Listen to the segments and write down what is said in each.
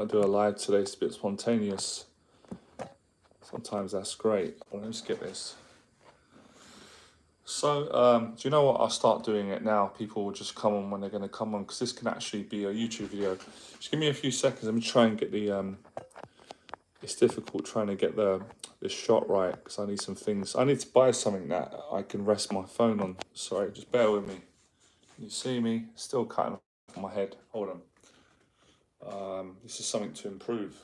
I do a live today, it's a bit spontaneous. Sometimes that's great. Well, let's get this. So, do you know what? I'll start doing it now. People will just come on when they're going to come on, because this can actually be a YouTube video. Just give me a few seconds. Let me try and get the. It's difficult trying to get the shot right, because I need some things. I need to buy something that I can rest my phone on. Sorry, just bear with me. Can you see me? Still cutting off my head. Hold on. This is something to improve.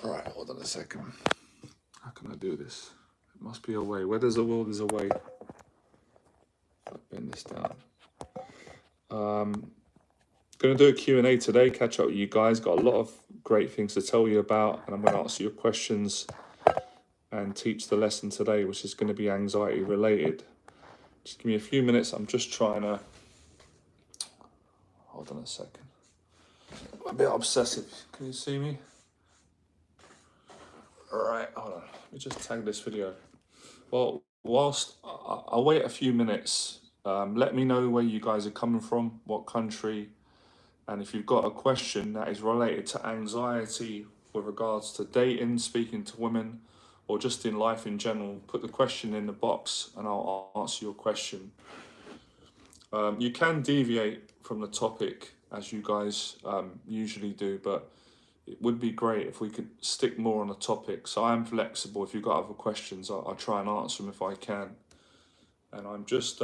All right, hold on a second. How can I do this? It must be a way. Where there's a will, there's a way. I'll bend this down. Going to do a Q&A today, catch up with you guys. Got a lot of great things to tell you about, and I'm going to answer your questions and teach the lesson today, which is going to be anxiety related. Just give me a few minutes. I'm just trying to... Hold on a second. I'm a bit obsessive. Can you see me? All right, hold on. Let me just tag this video. Well, whilst I'll wait a few minutes, let me know where you guys are coming from, what country, and if you've got a question that is related to anxiety with regards to dating, speaking to women, or just in life in general, put the question in the box and I'll answer your question. You can deviate from the topic as you guys usually do, but it would be great if we could stick more on the topic. So I'm flexible. If you've got other questions, I'll try and answer them if I can. And I'm just,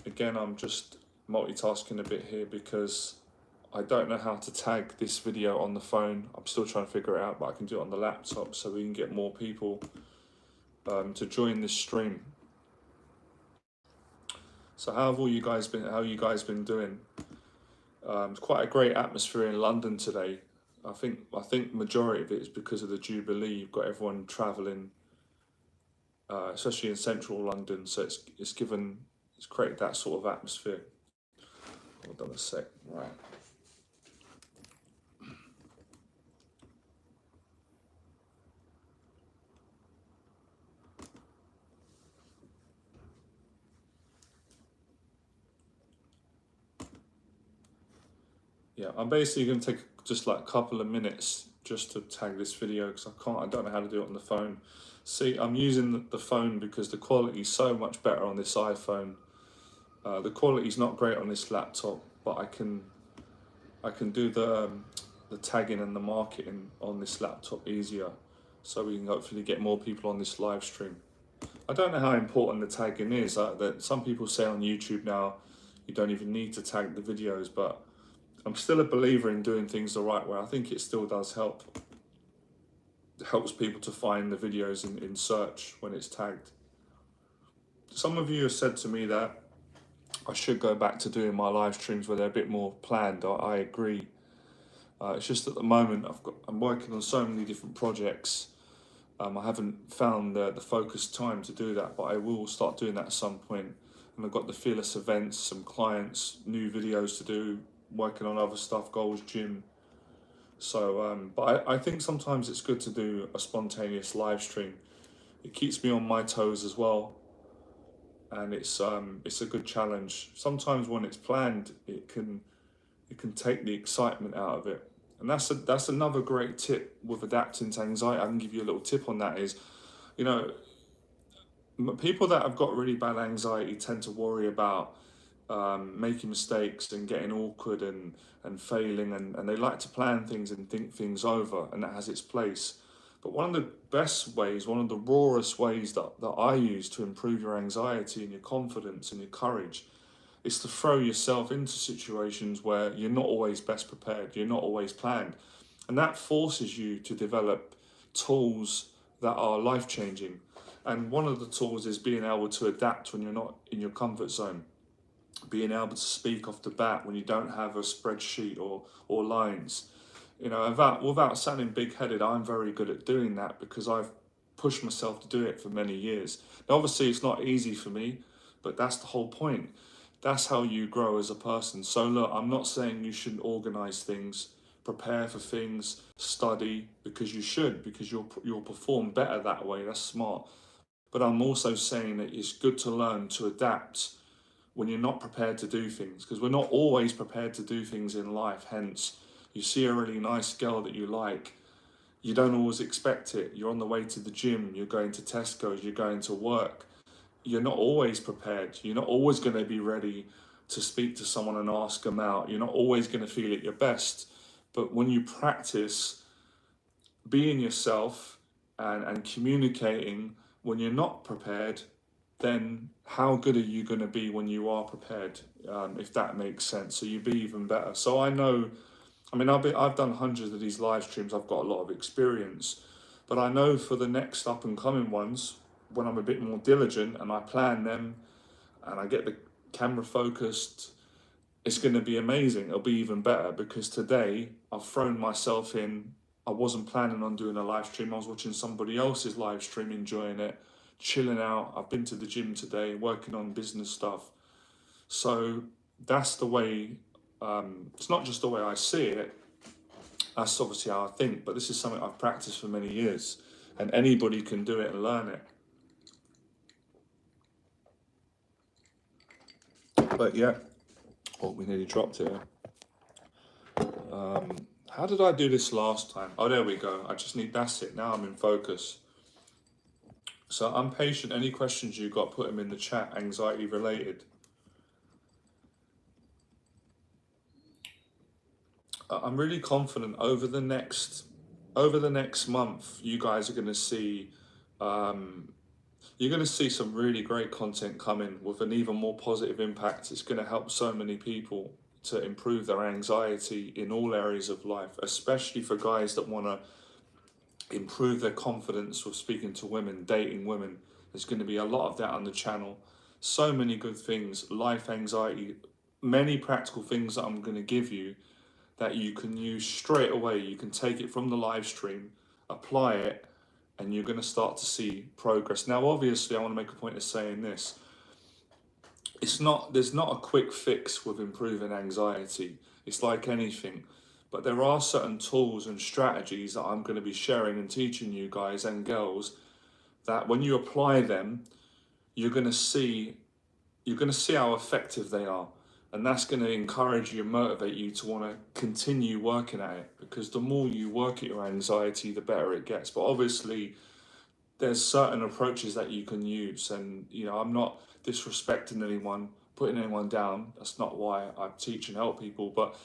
again, I'm just multitasking a bit here because I don't know how to tag this video on the phone. I'm still trying to figure it out, but I can do it on the laptop so we can get more people to join this stream. So how have you guys been doing? It's quite a great atmosphere in London today. I think majority of it is because of the Jubilee. You've got everyone travelling, especially in central London. So it's created that sort of atmosphere. Hold on a sec. Right. Yeah, I'm basically going to take just like a couple of minutes just to tag this video because I don't know how to do it on the phone. See, I'm using the phone because the quality is so much better on this iPhone. The quality is not great on this laptop, but I can do the tagging and the marketing on this laptop easier, so we can hopefully get more people on this live stream. I don't know how important the tagging is. That some people say on YouTube now you don't even need to tag the videos, but I'm still a believer in doing things the right way. I think it still does help. It helps people to find the videos in search when it's tagged. Some of you have said to me that I should go back to doing my live streams where they're a bit more planned. I agree. It's just at the moment I'm working on so many different projects. I haven't found the focused time to do that, but I will start doing that at some point. And I've got the Fearless events, some clients, new videos to do, working on other stuff, Goals Gym. So, but I think sometimes it's good to do a spontaneous live stream. It keeps me on my toes as well, and it's a good challenge. Sometimes when it's planned, it can take the excitement out of it. And that's another great tip with adapting to anxiety. I can give you a little tip on that is, you know, people that have got really bad anxiety tend to worry about making mistakes and getting awkward and failing, and they like to plan things and think things over, and that has its place. But one of the best ways, one of the rawest ways that I use to improve your anxiety and your confidence and your courage is to throw yourself into situations where you're not always best prepared, you're not always planned. And that forces you to develop tools that are life-changing. And one of the tools is being able to adapt when you're not in your comfort zone. Being able to speak off the bat when you don't have a spreadsheet or lines. You know, without sounding big-headed, I'm very good at doing that because I've pushed myself to do it for many years. Now, obviously, it's not easy for me, but that's the whole point. That's how you grow as a person. So look, I'm not saying you shouldn't organize things, prepare for things, study, because you should, because you'll perform better that way. That's smart. But I'm also saying that it's good to learn to adapt when you're not prepared to do things, because we're not always prepared to do things in life. Hence, You see a really nice girl that you like, you don't always expect it. You're on the way to the gym, you're going to Tesco's, you're going to work. You're not always prepared. You're not always going to be ready to speak to someone and ask them out. You're not always going to feel at your best. But when you practice being yourself and communicating when you're not prepared, then how good are you going to be when you are prepared? If that makes sense. So you'd be even better. So I know, I mean, I've done hundreds of these live streams. I've got a lot of experience, but I know for the next up and coming ones, when I'm a bit more diligent and I plan them and I get the camera focused, it's going to be amazing. It'll be even better because today I've thrown myself in. I wasn't planning on doing a live stream. I was watching somebody else's live stream, enjoying it, chilling out. I've been to the gym today, working on business stuff. So that's the way, it's not just the way I see it. That's obviously how I think, but this is something I've practiced for many years and anybody can do it and learn it. But yeah, oh, we nearly dropped it. How did I do this last time? Oh, there we go. I just need, that's it. Now I'm in focus. So I'm patient. Any questions you got, put them in the chat, anxiety related. I'm really confident over the next month, you guys are going to see, you're going to see some really great content coming with an even more positive impact. It's going to help so many people to improve their anxiety in all areas of life, especially for guys that want to improve their confidence with speaking to women, dating women. There's going to be a lot of that on the channel. So many good things, life anxiety, many practical things that I'm going to give you that you can use straight away. You can take it from the live stream, apply it, and you're going to start to see progress. Now, obviously, I want to make a point of saying this. There's not a quick fix with improving anxiety. It's like anything. But there are certain tools and strategies that I'm going to be sharing and teaching you guys and girls that when you apply them, you're going to see how effective they are. And that's going to encourage you and motivate you to want to continue working at it, because the more you work at your anxiety, the better it gets. But obviously, there's certain approaches that you can use. And, you know, I'm not disrespecting anyone, putting anyone down. That's not why I teach and help people. But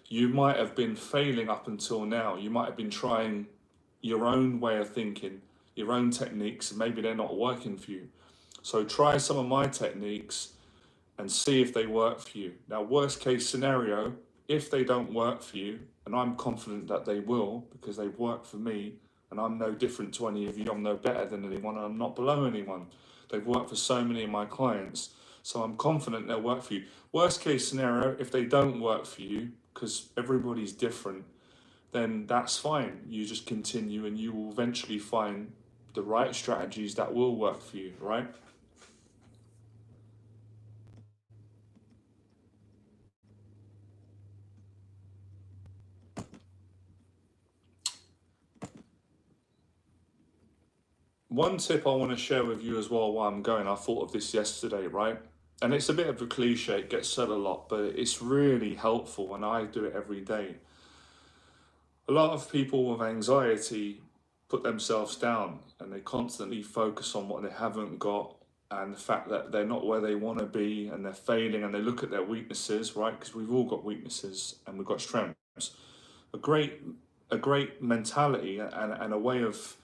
you might have been failing up until now. You might have been trying your own way of thinking, your own techniques, and maybe they're not working for you. So try some of my techniques and see if they work for you. Now, worst case scenario, if they don't work for you, and I'm confident that they will because they've worked for me, and I'm no different to any of you, I'm no better than anyone, and I'm not below anyone. They've worked for so many of my clients, so I'm confident they'll work for you. Worst case scenario, if they don't work for you, because everybody's different, then that's fine. You just continue and you will eventually find the right strategies that will work for you, right? One tip I want to share with you as well while I'm going, I thought of this yesterday, right? And it's a bit of a cliche, it gets said a lot, but it's really helpful and I do it every day. A lot of people with anxiety put themselves down and they constantly focus on what they haven't got and the fact that they're not where they want to be and they're failing, and they look at their weaknesses, right? Because we've all got weaknesses and we've got strengths. A great mentality and a way of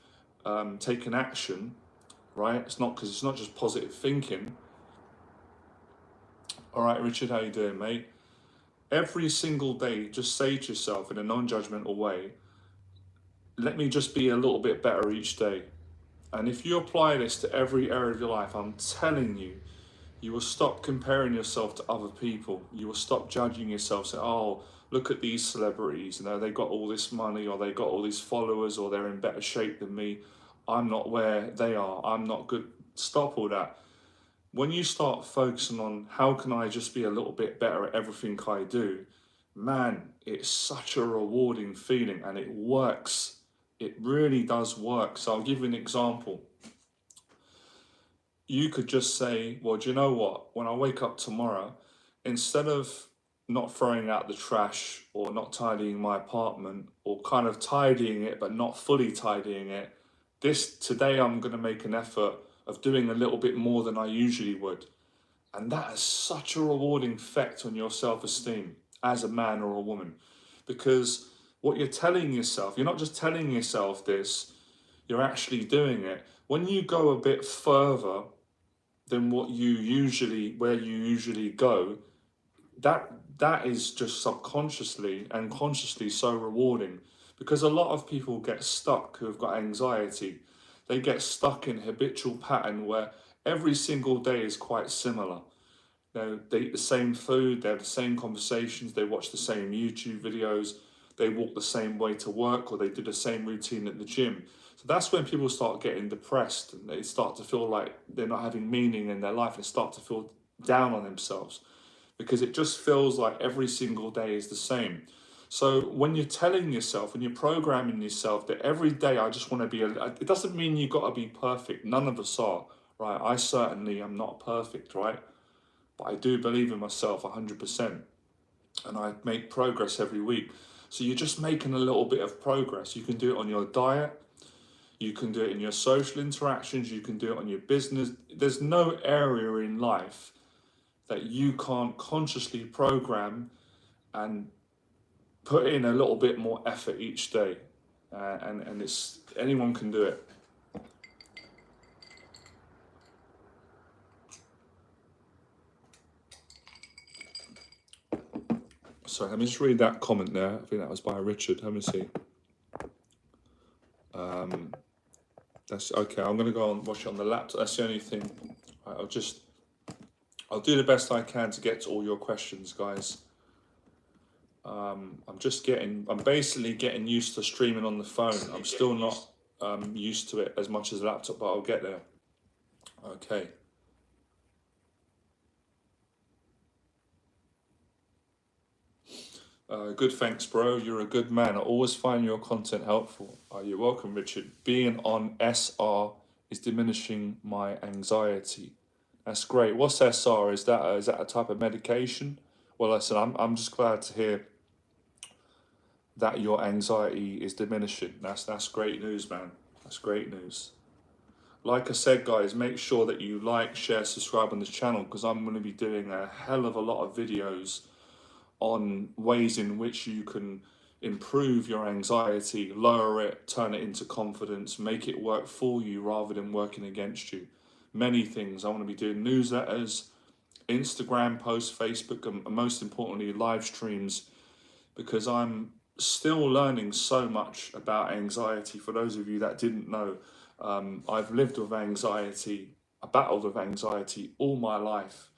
taking action, right? It's not just positive thinking. All right, Richard, how you doing, mate? Every single day, just say to yourself in a non-judgmental way, let me just be a little bit better each day. And if you apply this to every area of your life, I'm telling you, you will stop comparing yourself to other people. You will stop judging yourself, say, oh, look at these celebrities, you know, they got all this money, or they got all these followers, or they're in better shape than me. I'm not where they are. I'm not good. Stop all that. When you start focusing on how can I just be a little bit better at everything I do, man, it's such a rewarding feeling and it works. It really does work. So I'll give you an example. You could just say, well, do you know what? When I wake up tomorrow, instead of not throwing out the trash or not tidying my apartment or kind of tidying it but not fully tidying it. Today I'm going to make an effort of doing a little bit more than I usually would. And that has such a rewarding effect on your self-esteem as a man or a woman. Because what you're telling yourself, you're not just telling yourself this, you're actually doing it. When you go a bit further than where you usually go, that is just subconsciously and consciously so rewarding, because a lot of people get stuck who have got anxiety. They get stuck in a habitual pattern where every single day is quite similar. They eat the same food, they have the same conversations, they watch the same YouTube videos, they walk the same way to work, or they do the same routine at the gym. So that's when people start getting depressed and they start to feel like they're not having meaning in their life and start to feel down on themselves, because it just feels like every single day is the same. So when you're telling yourself, when you're programming yourself that every day I just want to be, it doesn't mean you got to be perfect. None of us are, right? I certainly am not perfect, right? But I do believe in myself 100%. And I make progress every week. So you're just making a little bit of progress. You can do it on your diet. You can do it in your social interactions. You can do it on your business. There's no area in life that you can't consciously program and put in a little bit more effort each day. And it's anyone can do it. Sorry, let me just read that comment there. I think that was by Richard. Let me see. That's okay. I'm going to go and watch it on the laptop. That's the only thing. Right, I'll do the best I can to get to all your questions, guys. I'm basically getting used to streaming on the phone. I'm still not used to it as much as the laptop, but I'll get there. Okay. Good, thanks, bro. You're a good man. I always find your content helpful. You're welcome, Richard. Being on SR is diminishing my anxiety. That's great. What's SR? Is that a type of medication? Well, listen, I'm just glad to hear that your anxiety is diminishing. That's great news, man. That's great news. Like I said, guys, make sure that you like, share, subscribe on this channel, because I'm going to be doing a hell of a lot of videos on ways in which you can improve your anxiety, lower it, turn it into confidence, make it work for you rather than working against you. Many things. I want to be doing newsletters, Instagram posts, Facebook, and most importantly, live streams, because I'm still learning so much about anxiety. For those of you that didn't know, I've lived with anxiety, I battled with anxiety all my life.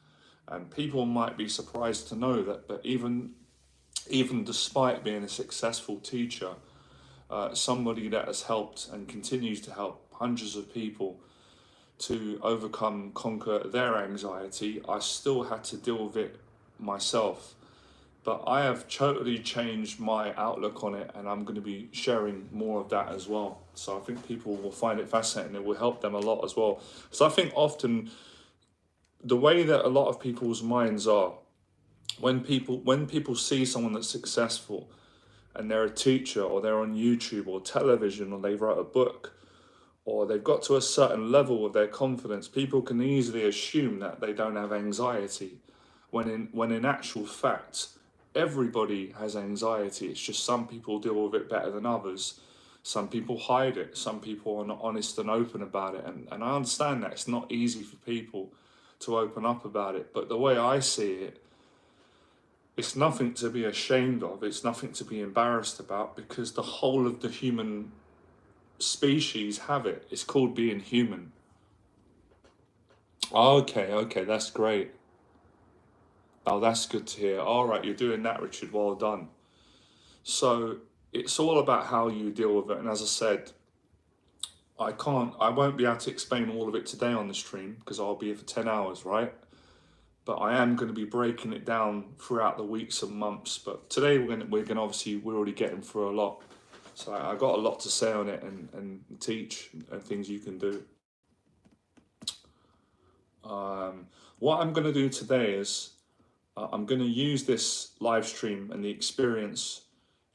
And people might be surprised to know that, but even despite being a successful teacher, somebody that has helped and continues to help hundreds of people to conquer their anxiety, I still had to deal with it myself. But I have totally changed my outlook on it, and I'm going to be sharing more of that as well. So I think people will find it fascinating. It will help them a lot as well. So I think often the way that a lot of people's minds are, when people see someone that's successful and they're a teacher or they're on YouTube or television or they write a book or they've got to a certain level of their confidence, people can easily assume that they don't have anxiety, when in actual fact everybody has anxiety. It's just some people deal with it better than others. Some people hide it. Some people are not honest and open about it. And I understand that it's not easy for people to open up about it. But the way I see it, it's nothing to be ashamed of. It's nothing to be embarrassed about, because the whole of the human species have it. It's called being human. Okay, that's great. Oh, that's good to hear. All right, you're doing that, Richard. Well done. So it's all about how you deal with it. And as I said, I won't be able to explain all of it today on the stream because I'll be here for 10 hours, right? But I am going to be breaking it down throughout the weeks and months. But today we're going to obviously, we're already getting through a lot. So I got a lot to say on it and teach and things you can do. What I'm going to do today is I'm going to use this live stream and the experience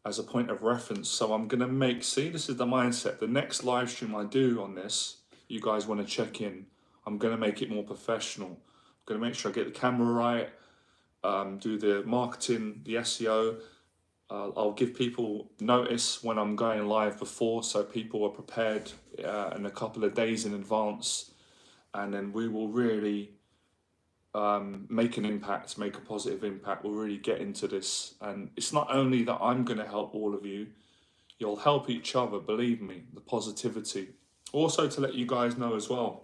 as a point of reference. So I'm going to make, see, this is the mindset. The next live stream I do on this, you guys want to check in, I'm going to make it more professional. I'm going to make sure I get the camera right, do the marketing, the SEO. I'll give people notice when I'm going live before, so people are prepared in a couple of days in advance. And then we will really make an impact, make a positive impact. We'll really get into this. And it's not only that I'm going to help all of you, you'll help each other, believe me, the positivity. Also, to let you guys know as well,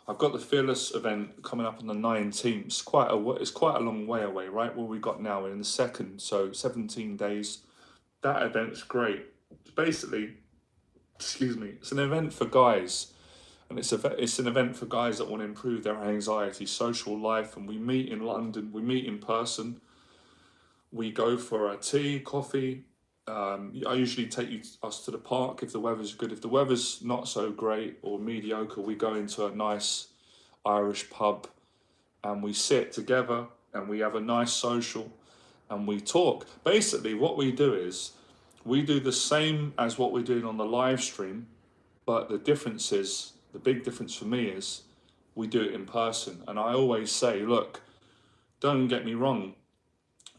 I've got the Fearless event coming up on the 19th. It's quite a long way away, right? Where we got now, we're in the second, so 17 days. That event's great. Basically, excuse me, it's an event for guys. And it's an event for guys that want to improve their anxiety, social life. And we meet in London, we meet in person. We go for a tea, coffee. I usually take us to the park if the weather's good. If the weather's not so great or mediocre, we go into a nice Irish pub and we sit together and we have a nice social and we talk. Basically, what we do is we do the same as what we're doing on the live stream, but the difference is, the big difference for me is we do it in person. And I always say, look, don't get me wrong,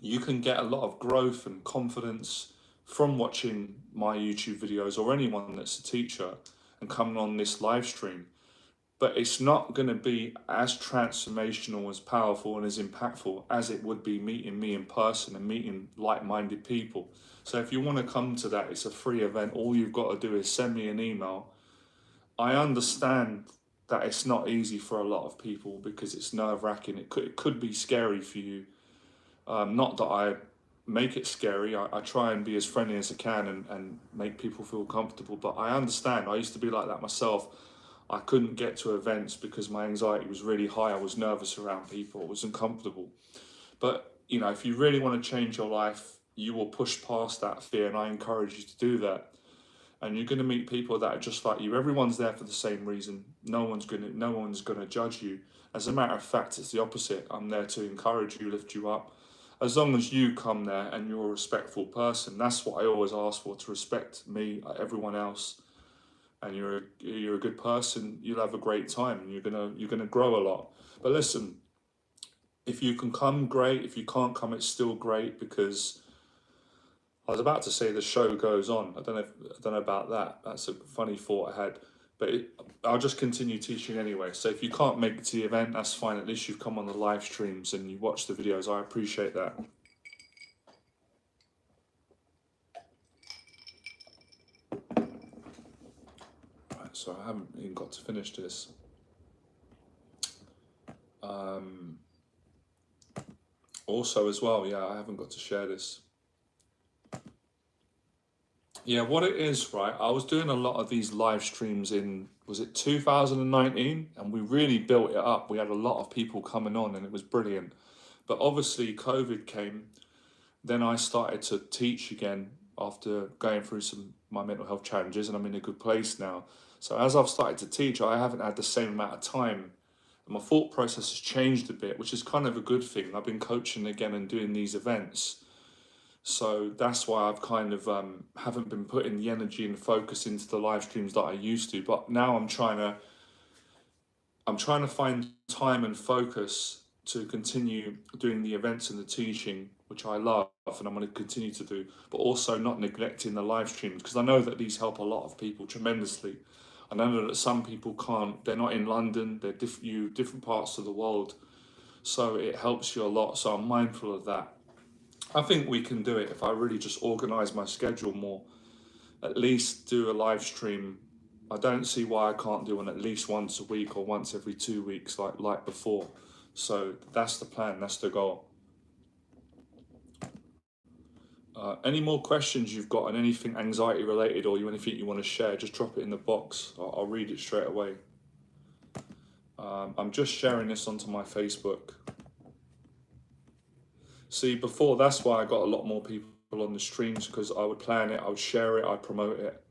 you can get a lot of growth and confidence from watching my YouTube videos or anyone that's a teacher and coming on this live stream. But it's not going to be as transformational, as powerful and as impactful as it would be meeting me in person and meeting like-minded people. So if you want to come to that, it's a free event. All you've got to do is send me an email. I understand that it's not easy for a lot of people because it's nerve-wracking. It could be scary for you. Not that I make it scary. I try and be as friendly as I can and make people feel comfortable. But I understand. I used to be like that myself. I couldn't get to events because my anxiety was really high. I was nervous around people. I wasn't comfortable. But, you know, if you really want to change your life, you will push past that fear. And I encourage you to do that. And you're going to meet people that are just like you. Everyone's there for the same reason. No one's going to judge you. As a matter of fact, it's the opposite. I'm there to encourage you, lift you up. As long as you come there and you're a respectful person, that's what I always ask for, to respect me, everyone else. And you're a good person, you'll have a great time and you're gonna grow a lot. But listen, if you can come, great. If you can't come, it's still great, because I was about to say the show goes on. I don't know about that. That's a funny thought I had. But I'll just continue teaching anyway. So if you can't make it to the event, that's fine. At least you've come on the live streams and you watch the videos. I appreciate that. Right, so I haven't even got to finish this. Also as well, yeah, I haven't got to share this. Yeah, what it is, right? I was doing a lot of these live streams in, was it 2019? And we really built it up. We had a lot of people coming on and it was brilliant. But obviously COVID came. Then I started to teach again after going through my mental health challenges, and I'm in a good place now. So as I've started to teach, I haven't had the same amount of time. And my thought process has changed a bit, which is kind of a good thing. I've been coaching again and doing these events. So that's why I've kind of haven't been putting the energy and focus into the live streams that I used to. But now I'm trying to find time and focus to continue doing the events and the teaching, which I love and I'm going to continue to do, but also not neglecting the live streams, because I know that these help a lot of people tremendously. I know that some people can't, they're not in London, they're different parts of the world, so it helps you a lot. So I'm mindful of that. I think we can do it if I really just organise my schedule more. At least do a live stream. I don't see why I can't do one at least once a week or once every 2 weeks like before. So that's the plan, that's the goal. Any more questions you've got on anything anxiety related, or anything you want to share, just drop it in the box. I'll read it straight away. I'm just sharing this onto my Facebook. See, before, that's why I got a lot more people on the streams, because I would plan it, I would share it, I'd promote it.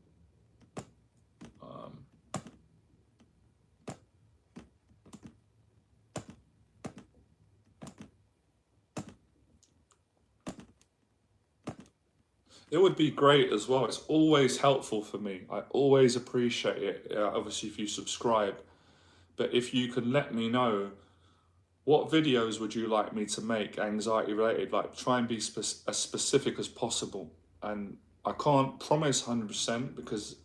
It would be great as well. It's always helpful for me. I always appreciate it. Obviously, if you subscribe, but if you can let me know what videos would you like me to make anxiety related, like try and be as specific as possible. And I can't promise 100% because,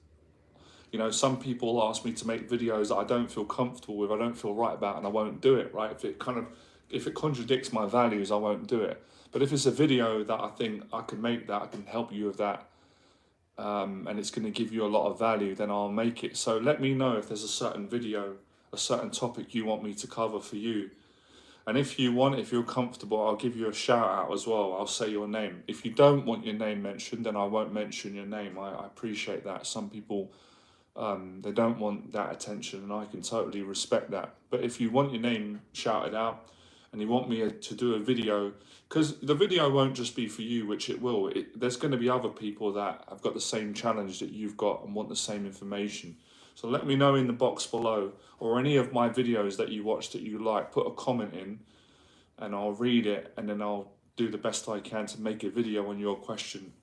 you know, some people ask me to make videos that I don't feel comfortable with, I don't feel right about, and I won't do it, right? If it contradicts my values, I won't do it. But if it's a video that I think I can make that, I can help you with that, and it's going to give you a lot of value, then I'll make it. So let me know if there's a certain video, a certain topic you want me to cover for you. And if you want, if you're comfortable, I'll give you a shout out as well. I'll say your name. If you don't want your name mentioned, then I won't mention your name. I appreciate that. Some people, they don't want that attention, and I can totally respect that. But if you want your name shouted out and you want me to do a video, because the video won't just be for you, which it will. There's going to be other people that have got the same challenge that you've got and want the same information. So let me know in the box below, or any of my videos that you watch that you like, put a comment in and I'll read it, and then I'll do the best I can to make a video on your question.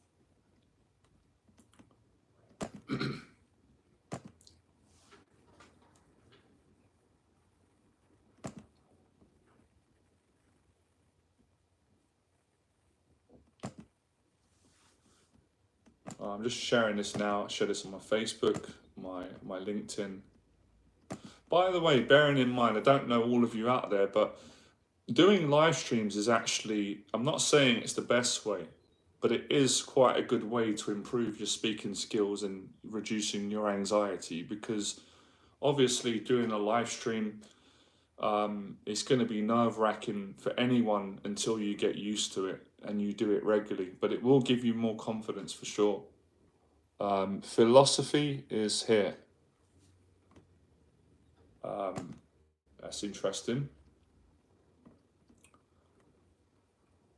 I'm just sharing this now. I share this on my Facebook, my LinkedIn. By the way, bearing in mind, I don't know all of you out there, but doing live streams is actually, I'm not saying it's the best way, but it is quite a good way to improve your speaking skills and reducing your anxiety, because obviously doing a live stream, it's going to be nerve-wracking for anyone until you get used to it and you do it regularly, but it will give you more confidence for sure. Philosophy is here. That's interesting.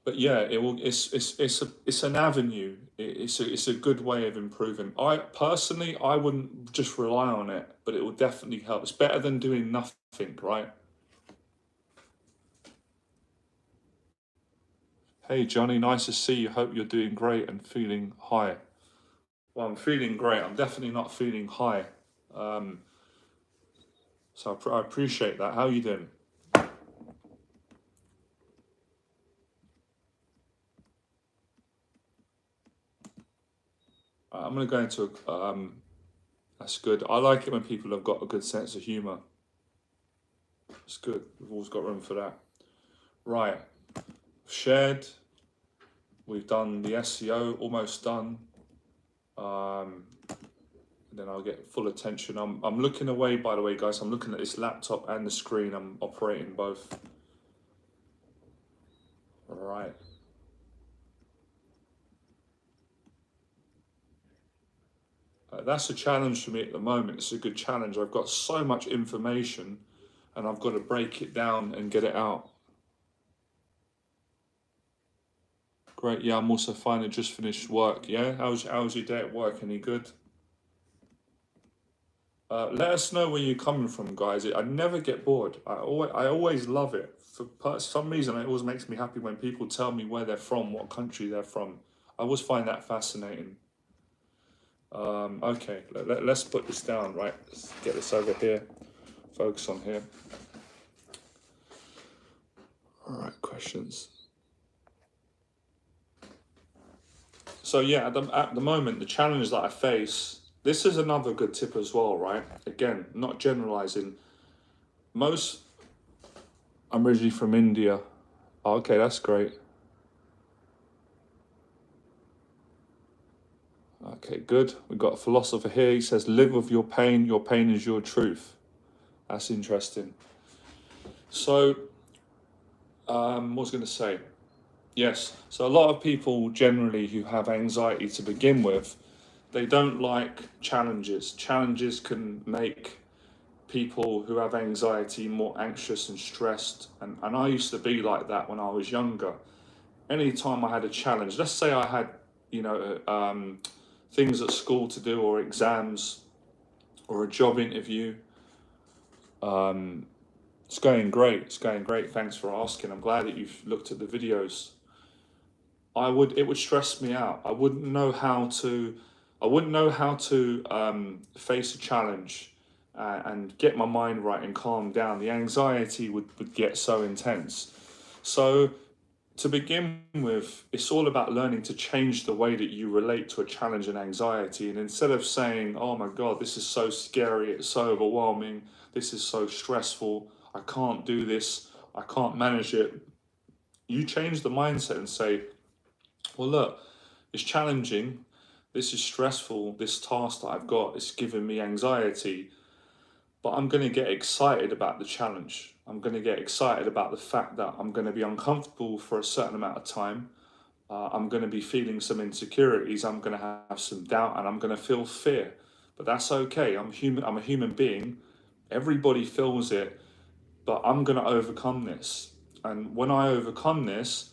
But yeah, it will. It's an avenue. It's a good way of improving. I personally, I wouldn't just rely on it, but it will definitely help. It's better than doing nothing, right? Hey Johnny, nice to see you. Hope you're doing great and feeling high. Well, I'm feeling great. I'm definitely not feeling high. So I appreciate that. How are you doing? I'm going to go into that's good. I like it when people have got a good sense of humor. It's good. We've always got room for that. Right. Shared. We've done the SEO, almost done. Then I'll get full attention. I'm looking away, by the way, guys. I'm looking at this laptop and the screen. I'm operating both. All right. That's a challenge for me at the moment. It's a good challenge. I've got so much information and I've got to break it down and get it out. Great. Yeah, I'm also fine. I just finished work. Yeah, how's your day at work? Any good? Let us know where you're coming from, guys. I never get bored. I always love it. For some reason, it always makes me happy when people tell me where they're from, what country they're from. I always find that fascinating. Okay, let's put this down, right? Let's get this over here. Focus on here. All right, questions. So yeah, at the moment, the challenge that I face, this is another good tip as well, right? Again, not generalizing. I'm originally from India. Oh, okay, that's great. Okay, good. We've got a philosopher here. He says, live with your pain is your truth. That's interesting. So, what was I going to say? Yes, so a lot of people generally who have anxiety to begin with, they don't like challenges. Challenges can make people who have anxiety more anxious and stressed. And I used to be like that when I was younger. Anytime I had a challenge, let's say I had, things at school to do, or exams, or a job interview, it's going great. It's going great. Thanks for asking. I'm glad that you've looked at the videos. it would stress me out. I wouldn't know how to face a challenge and get my mind right and calm down. The anxiety would get so intense. So to begin with, it's all about learning to change the way that you relate to a challenge and anxiety. And instead of saying, oh my God, this is so scary, it's so overwhelming, this is so stressful, I can't do this, I can't manage it, you change the mindset and say, well, look, it's challenging, this is stressful, this task that I've got is giving me anxiety, but I'm going to get excited about the challenge. I'm going to get excited about the fact that I'm going to be uncomfortable for a certain amount of time. I'm going to be feeling some insecurities. I'm going to have some doubt and I'm going to feel fear. But that's okay. I'm human. I'm a human being. Everybody feels it, but I'm going to overcome this. And when I overcome this,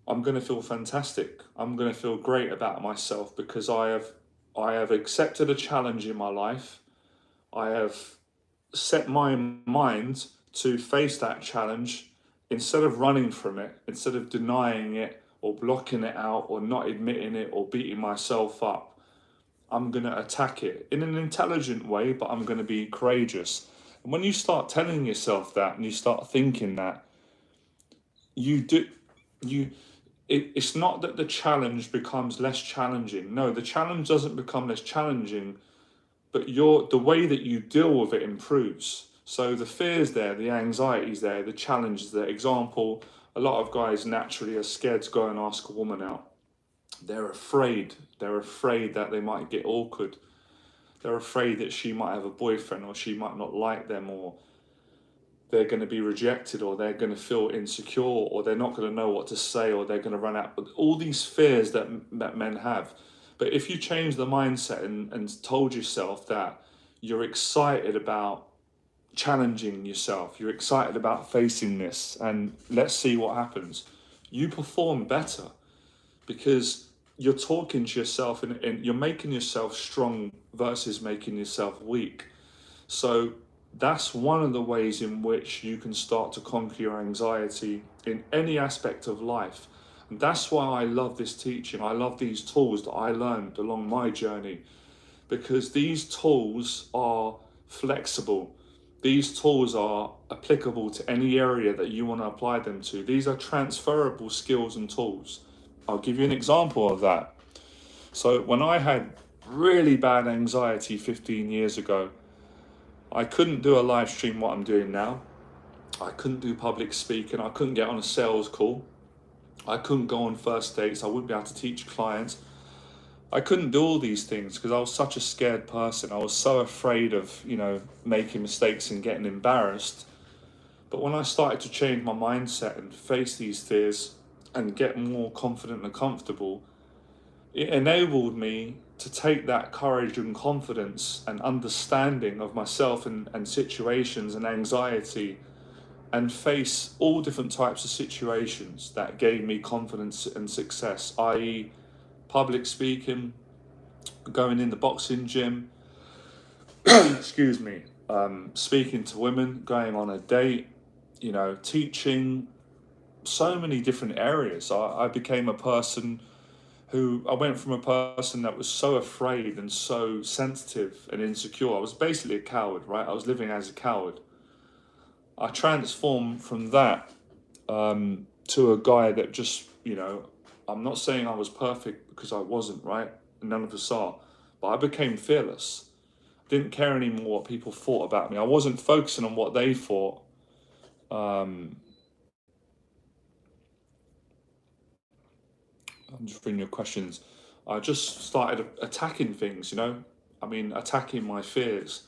I'm going to feel fantastic. I'm going to feel great about myself because I have accepted a challenge in my life. I have set my mind to face that challenge instead of running from it, instead of denying it or blocking it out or not admitting it or beating myself up. I'm going to attack it in an intelligent way, but I'm going to be courageous. And when you start telling yourself that and you start thinking that, you do, you, it's not that the challenge becomes less challenging. No, the challenge doesn't become less challenging, but the way that you deal with it improves. So the fear's there, the anxiety's there, the challenge is there. Example, a lot of guys naturally are scared to go and ask a woman out. They're afraid. They're afraid that they might get awkward. They're afraid that she might have a boyfriend or she might not like them, or they're going to be rejected, or they're going to feel insecure, or they're not going to know what to say, or they're going to run out. All these fears that men have. But if you change the mindset and told yourself that you're excited about challenging yourself, you're excited about facing this, and let's see what happens, you perform better because you're talking to yourself and you're making yourself strong versus making yourself weak. So that's one of the ways in which you can start to conquer your anxiety in any aspect of life. And that's why I love this teaching. I love these tools that I learned along my journey, because these tools are flexible. These tools are applicable to any area that you want to apply them to. These are transferable skills and tools. I'll give you an example of that. So when I had really bad anxiety 15 years ago, I couldn't do a live stream what I'm doing now. I couldn't do public speaking. I couldn't get on a sales call. I couldn't go on first dates. I wouldn't be able to teach clients. I couldn't do all these things because I was such a scared person. I was so afraid of, making mistakes and getting embarrassed. But when I started to change my mindset and face these fears and get more confident and comfortable, it enabled me to take that courage and confidence and understanding of myself and situations and anxiety and face all different types of situations that gave me confidence and success, i.e. public speaking, going in the boxing gym, excuse me, speaking to women, going on a date, teaching, so many different areas. I became a person I went from a person that was so afraid and so sensitive and insecure. I was basically a coward, right? I was living as a coward. I transformed from that to a guy that just, I'm not saying I was perfect because I wasn't, right? None of us are. But I became fearless. I didn't care anymore what people thought about me. I wasn't focusing on what they thought. I'm just reading your questions. I just started attacking things, attacking my fears.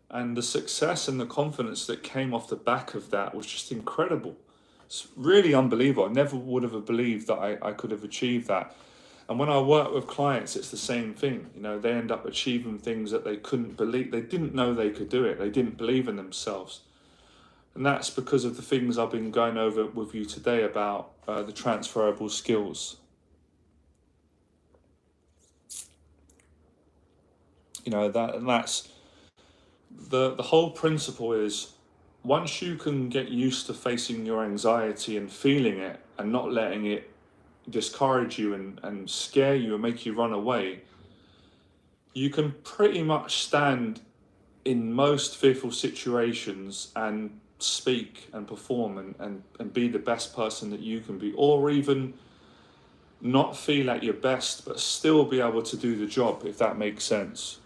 And the success and the confidence that came off the back of that was just incredible. It's really unbelievable. I never would have believed that I could have achieved that. And when I work with clients, it's the same thing. They end up achieving things that they couldn't believe. They didn't know they could do it. They didn't believe in themselves. And that's because of the things I've been going over with you today about the transferable skills. That's the whole principle is, once you can get used to facing your anxiety and feeling it and not letting it discourage you and scare you and make you run away, you can pretty much stand in most fearful situations and speak and perform and be the best person that you can be, or even not feel at your best but still be able to do the job, if that makes sense.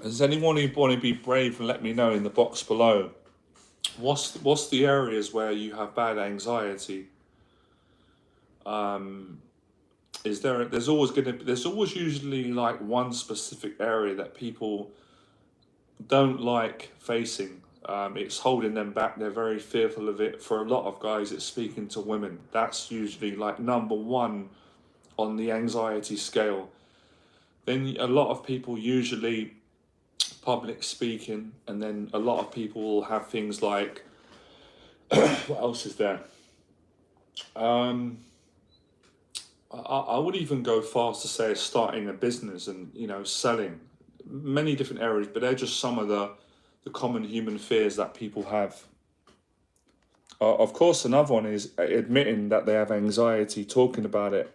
Does anyone who want to be brave and let me know in the box below? What's the areas where you have bad anxiety? There's always usually like one specific area that people don't like facing. It's holding them back. They're very fearful of it. For a lot of guys, it's speaking to women. That's usually like number one on the anxiety scale. Then a lot of people usually public speaking, and then a lot of people will have things like what else is there? I would even go fast to say starting a business and, you know, selling, many different areas, but they're just some of the common human fears that people have. Of course, another one is admitting that they have anxiety, talking about it.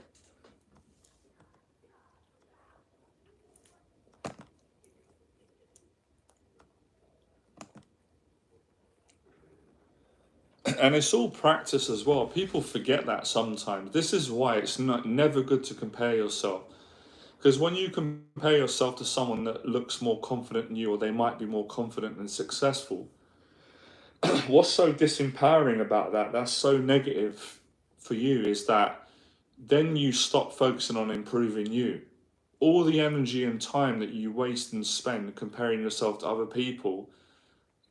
And it's all practice as well. People forget that sometimes. This is why it's never good to compare yourself. Because when you compare yourself to someone that looks more confident than you, or they might be more confident and successful, what's so disempowering about that, that's so negative for you, is that then you stop focusing on improving you. All the energy and time that you waste and spend comparing yourself to other people,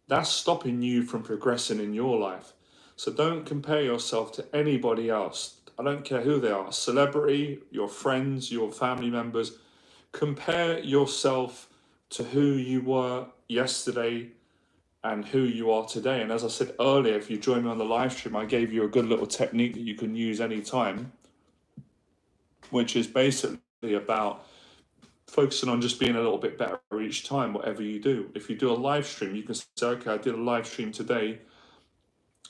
that's stopping you from progressing in your life. So don't compare yourself to anybody else. I don't care who they are, celebrity, your friends, your family members. Compare yourself to who you were yesterday and who you are today. And as I said earlier, if you join me on the live stream, I gave you a good little technique that you can use anytime, which is basically about focusing on just being a little bit better each time, whatever you do. If you do a live stream, you can say, okay, I did a live stream today.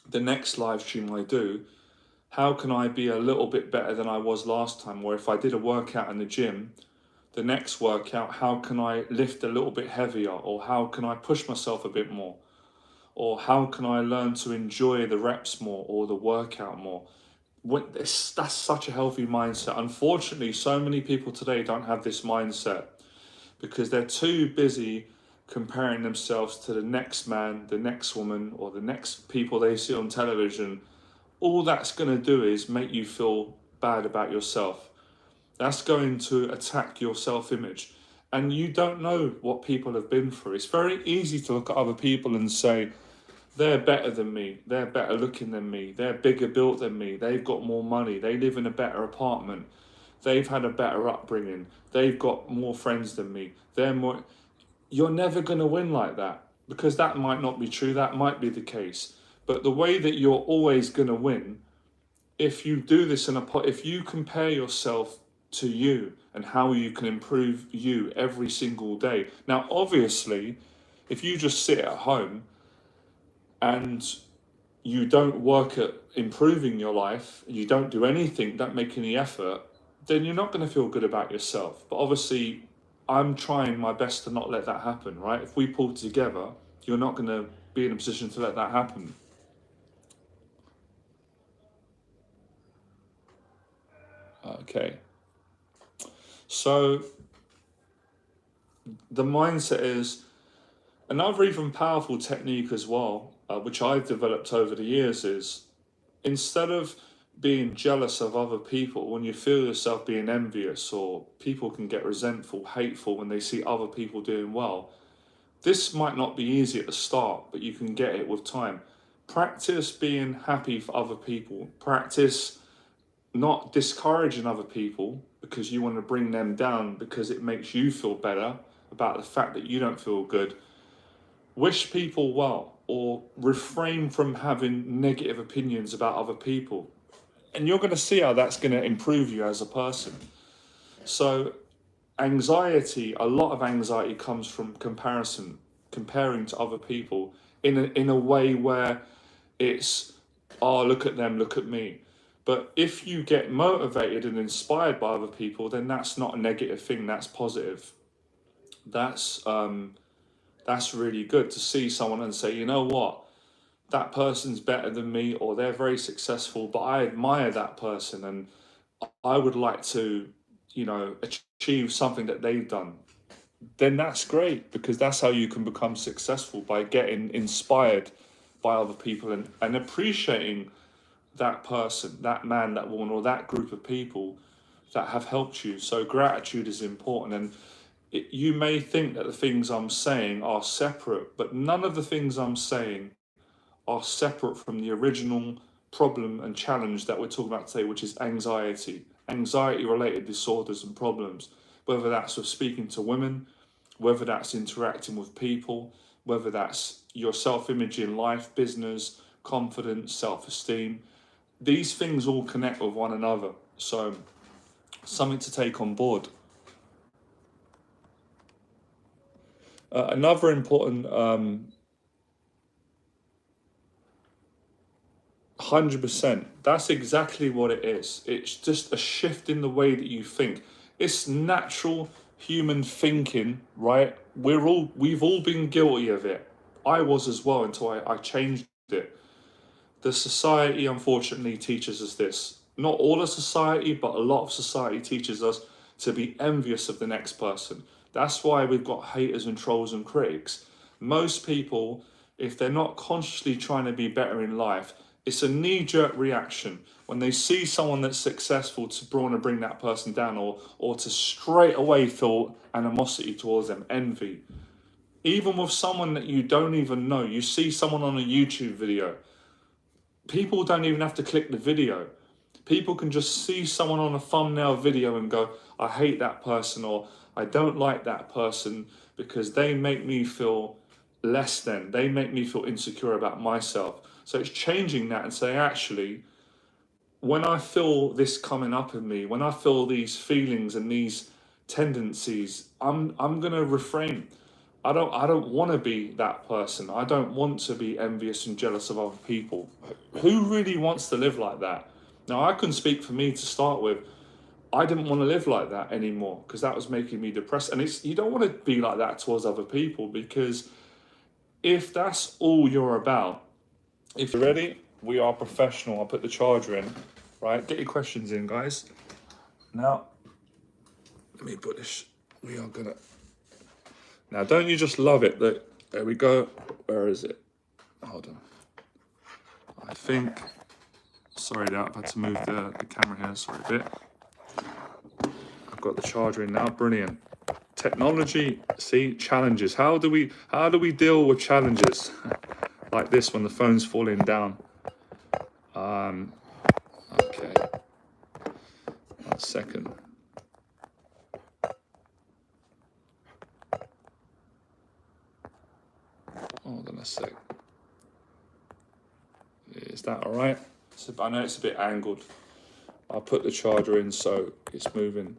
The next live stream I do, how can I be a little bit better than I was last time? Or if I did a workout in the gym, the next workout, how can I lift a little bit heavier? Or how can I push myself a bit more? Or how can I learn to enjoy the reps more or the workout more? That's such a healthy mindset. Unfortunately, so many people today don't have this mindset because they're too busy comparing themselves to the next man, the next woman, or the next people they see on television. All that's going to do is make you feel bad about yourself. That's going to attack your self-image. And you don't know what people have been through. It's very easy to look at other people and say, they're better than me, they're better looking than me, they're bigger built than me, they've got more money, they live in a better apartment, they've had a better upbringing, they've got more friends than me, they're more... You're never going to win like that, because that might not be true, that might be the case. But the way that you're always going to win, if you do this if you compare yourself to you and how you can improve you every single day. Now, obviously, if you just sit at home and you don't work at improving your life, you don't do anything, don't make any effort, then you're not going to feel good about yourself. But obviously, I'm trying my best to not let that happen, right? If we pull together, you're not going to be in a position to let that happen. Okay. So the mindset is another even powerful technique as well, which I've developed over the years, is instead of being jealous of other people, when you feel yourself being envious, or people can get resentful, hateful when they see other people doing well, this might not be easy at the start, but you can get it with time. Practice being happy for other people. Practice not discouraging other people because you want to bring them down because it makes you feel better about the fact that you don't feel good. Wish people well, or refrain from having negative opinions about other people. And you're going to see how that's going to improve you as a person. So anxiety, a lot of anxiety comes from comparison, comparing to other people in a way where it's, oh, look at them, look at me. But if you get motivated and inspired by other people, then that's not a negative thing. That's positive. That's really good to see someone and say, you know what, that person's better than me, or they're very successful, but I admire that person and I would like to, achieve something that they've done. Then that's great, because that's how you can become successful, by getting inspired by other people and appreciating that person, that man, that woman, or that group of people that have helped you. So gratitude is important. And you may think that the things I'm saying are separate, but none of the things I'm saying are separate from the original problem and challenge that we're talking about today, which is anxiety related disorders and problems, whether that's with speaking to women, whether that's interacting with people, whether that's your self-image in life, business, confidence, self-esteem. These things all connect with one another. So something to take on board. Another important 100%. That's exactly what it is. It's just a shift in the way that you think. It's natural human thinking, right? We've all been guilty of it. I was as well, until I changed it. The society unfortunately teaches us this. Not all of society, but a lot of society teaches us to be envious of the next person. That's why we've got haters and trolls and critics. Most people, if they're not consciously trying to be better in life, it's a knee-jerk reaction when they see someone that's successful to want to bring that person down, or to straight away feel animosity towards them, envy. Even with someone that you don't even know, you see someone on a YouTube video, people don't even have to click the video. People can just see someone on a thumbnail video and go, I hate that person, or I don't like that person because they make me feel less than. They make me feel insecure about myself. So it's changing that and saying, actually, when I feel this coming up in me, when I feel these feelings and these tendencies, I'm gonna refrain. I don't want to be that person. I don't want to be envious and jealous of other people. Who really wants to live like that? Now, I can speak for me to start with. I didn't want to live like that anymore, because that was making me depressed. And you don't want to be like that towards other people, because if that's all you're about, if you're ready, we are professional. I'll put the charger in, right? Get your questions in, guys. Now, let me put this, we are gonna, now don't you just love it that, there we go, where is it? Hold on. I think, sorry that I've had to move the camera here, sorry a bit. I've got the charger in now, brilliant. Technology, see, challenges. How do we deal with challenges like this when the phone's falling down? Okay, 1 second. Hold on a sec. Is that all right? I know it's a bit angled. I'll put the charger in so it's moving.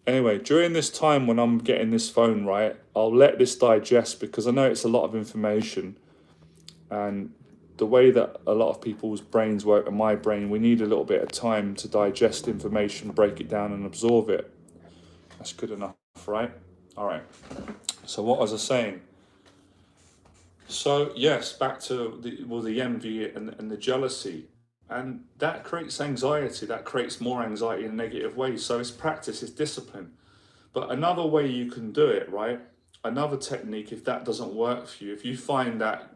Anyway, during this time when I'm getting this phone right, I'll let this digest, because I know it's a lot of information. And the way that a lot of people's brains work, and my brain, we need a little bit of time to digest information, break it down and absorb it. That's good enough, right? All right. So what was I saying? So yes, back to the envy and the jealousy. And that creates anxiety, that creates more anxiety in a negative way. So it's practice, it's discipline. But another way you can do it, right? Another technique, if that doesn't work for you, if you find that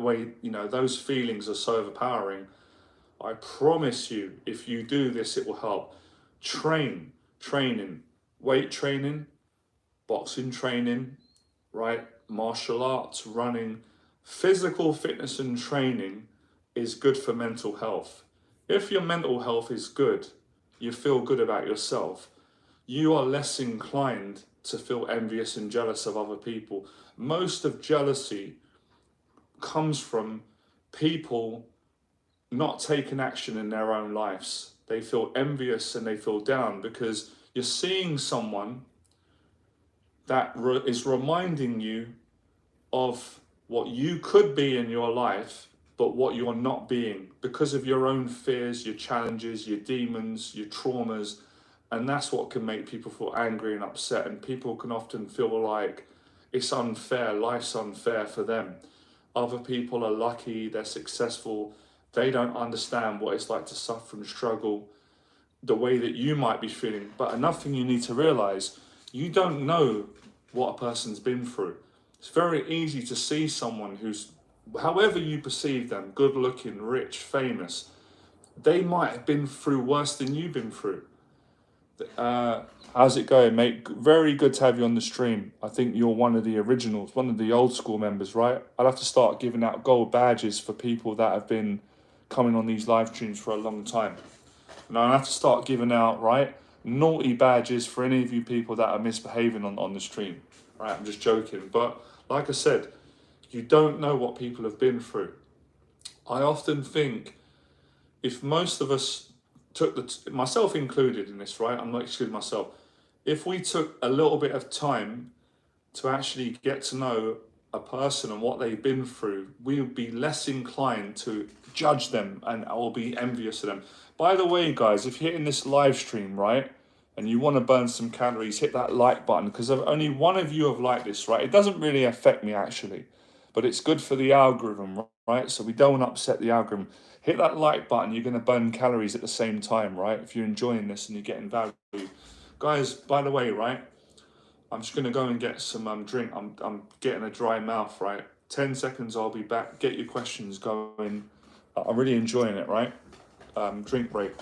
way, those feelings are so overpowering, I promise you, if you do this, it will help. Training, weight training, boxing training, right? Martial arts, running, physical fitness and training is good for mental health. If your mental health is good, you feel good about yourself, you are less inclined to feel envious and jealous of other people. Most of jealousy comes from people not taking action in their own lives. they feel envious and they feel down, because you're seeing someone that is reminding you of what you could be in your life, but what you're not being because of your own fears, your challenges, your demons, your traumas. And that's what can make people feel angry and upset. And people can often feel like it's unfair, life's unfair for them. Other people are lucky, they're successful, they don't understand what it's like to suffer and struggle the way that you might be feeling. But another thing you need to realize, you don't know what a person's been through. It's very easy to see someone who's, however you perceive them, good looking, rich, famous, they might have been through worse than you've been through. How's it going, mate? Very good to have you on the stream. I think you're one of the originals, one of the old school members, right? I'll have to start giving out gold badges for people that have been coming on these live streams for a long time. And I'll have to start giving out, right, naughty badges for any of you people that are misbehaving on the stream. Right, I'm just joking. But like I said, you don't know what people have been through. I often think if most of us took myself included in this, right? I'm not excluding myself. If we took a little bit of time to actually get to know a person and what they've been through, we would be less inclined to judge them and or be envious of them. By the way, guys, if you're hitting this live stream, right, and you want to burn some calories, hit that like button, because only one of you have liked this, right? It doesn't really affect me actually, but it's good for the algorithm, right? So we don't upset the algorithm. Hit that like button, you're going to burn calories at the same time, right? If you're enjoying this and you're getting value. Guys, by the way, right, I'm just going to go and get some drink. I'm getting a dry mouth, right? 10 seconds, I'll be back. Get your questions going. I'm really enjoying it, right? Drink break.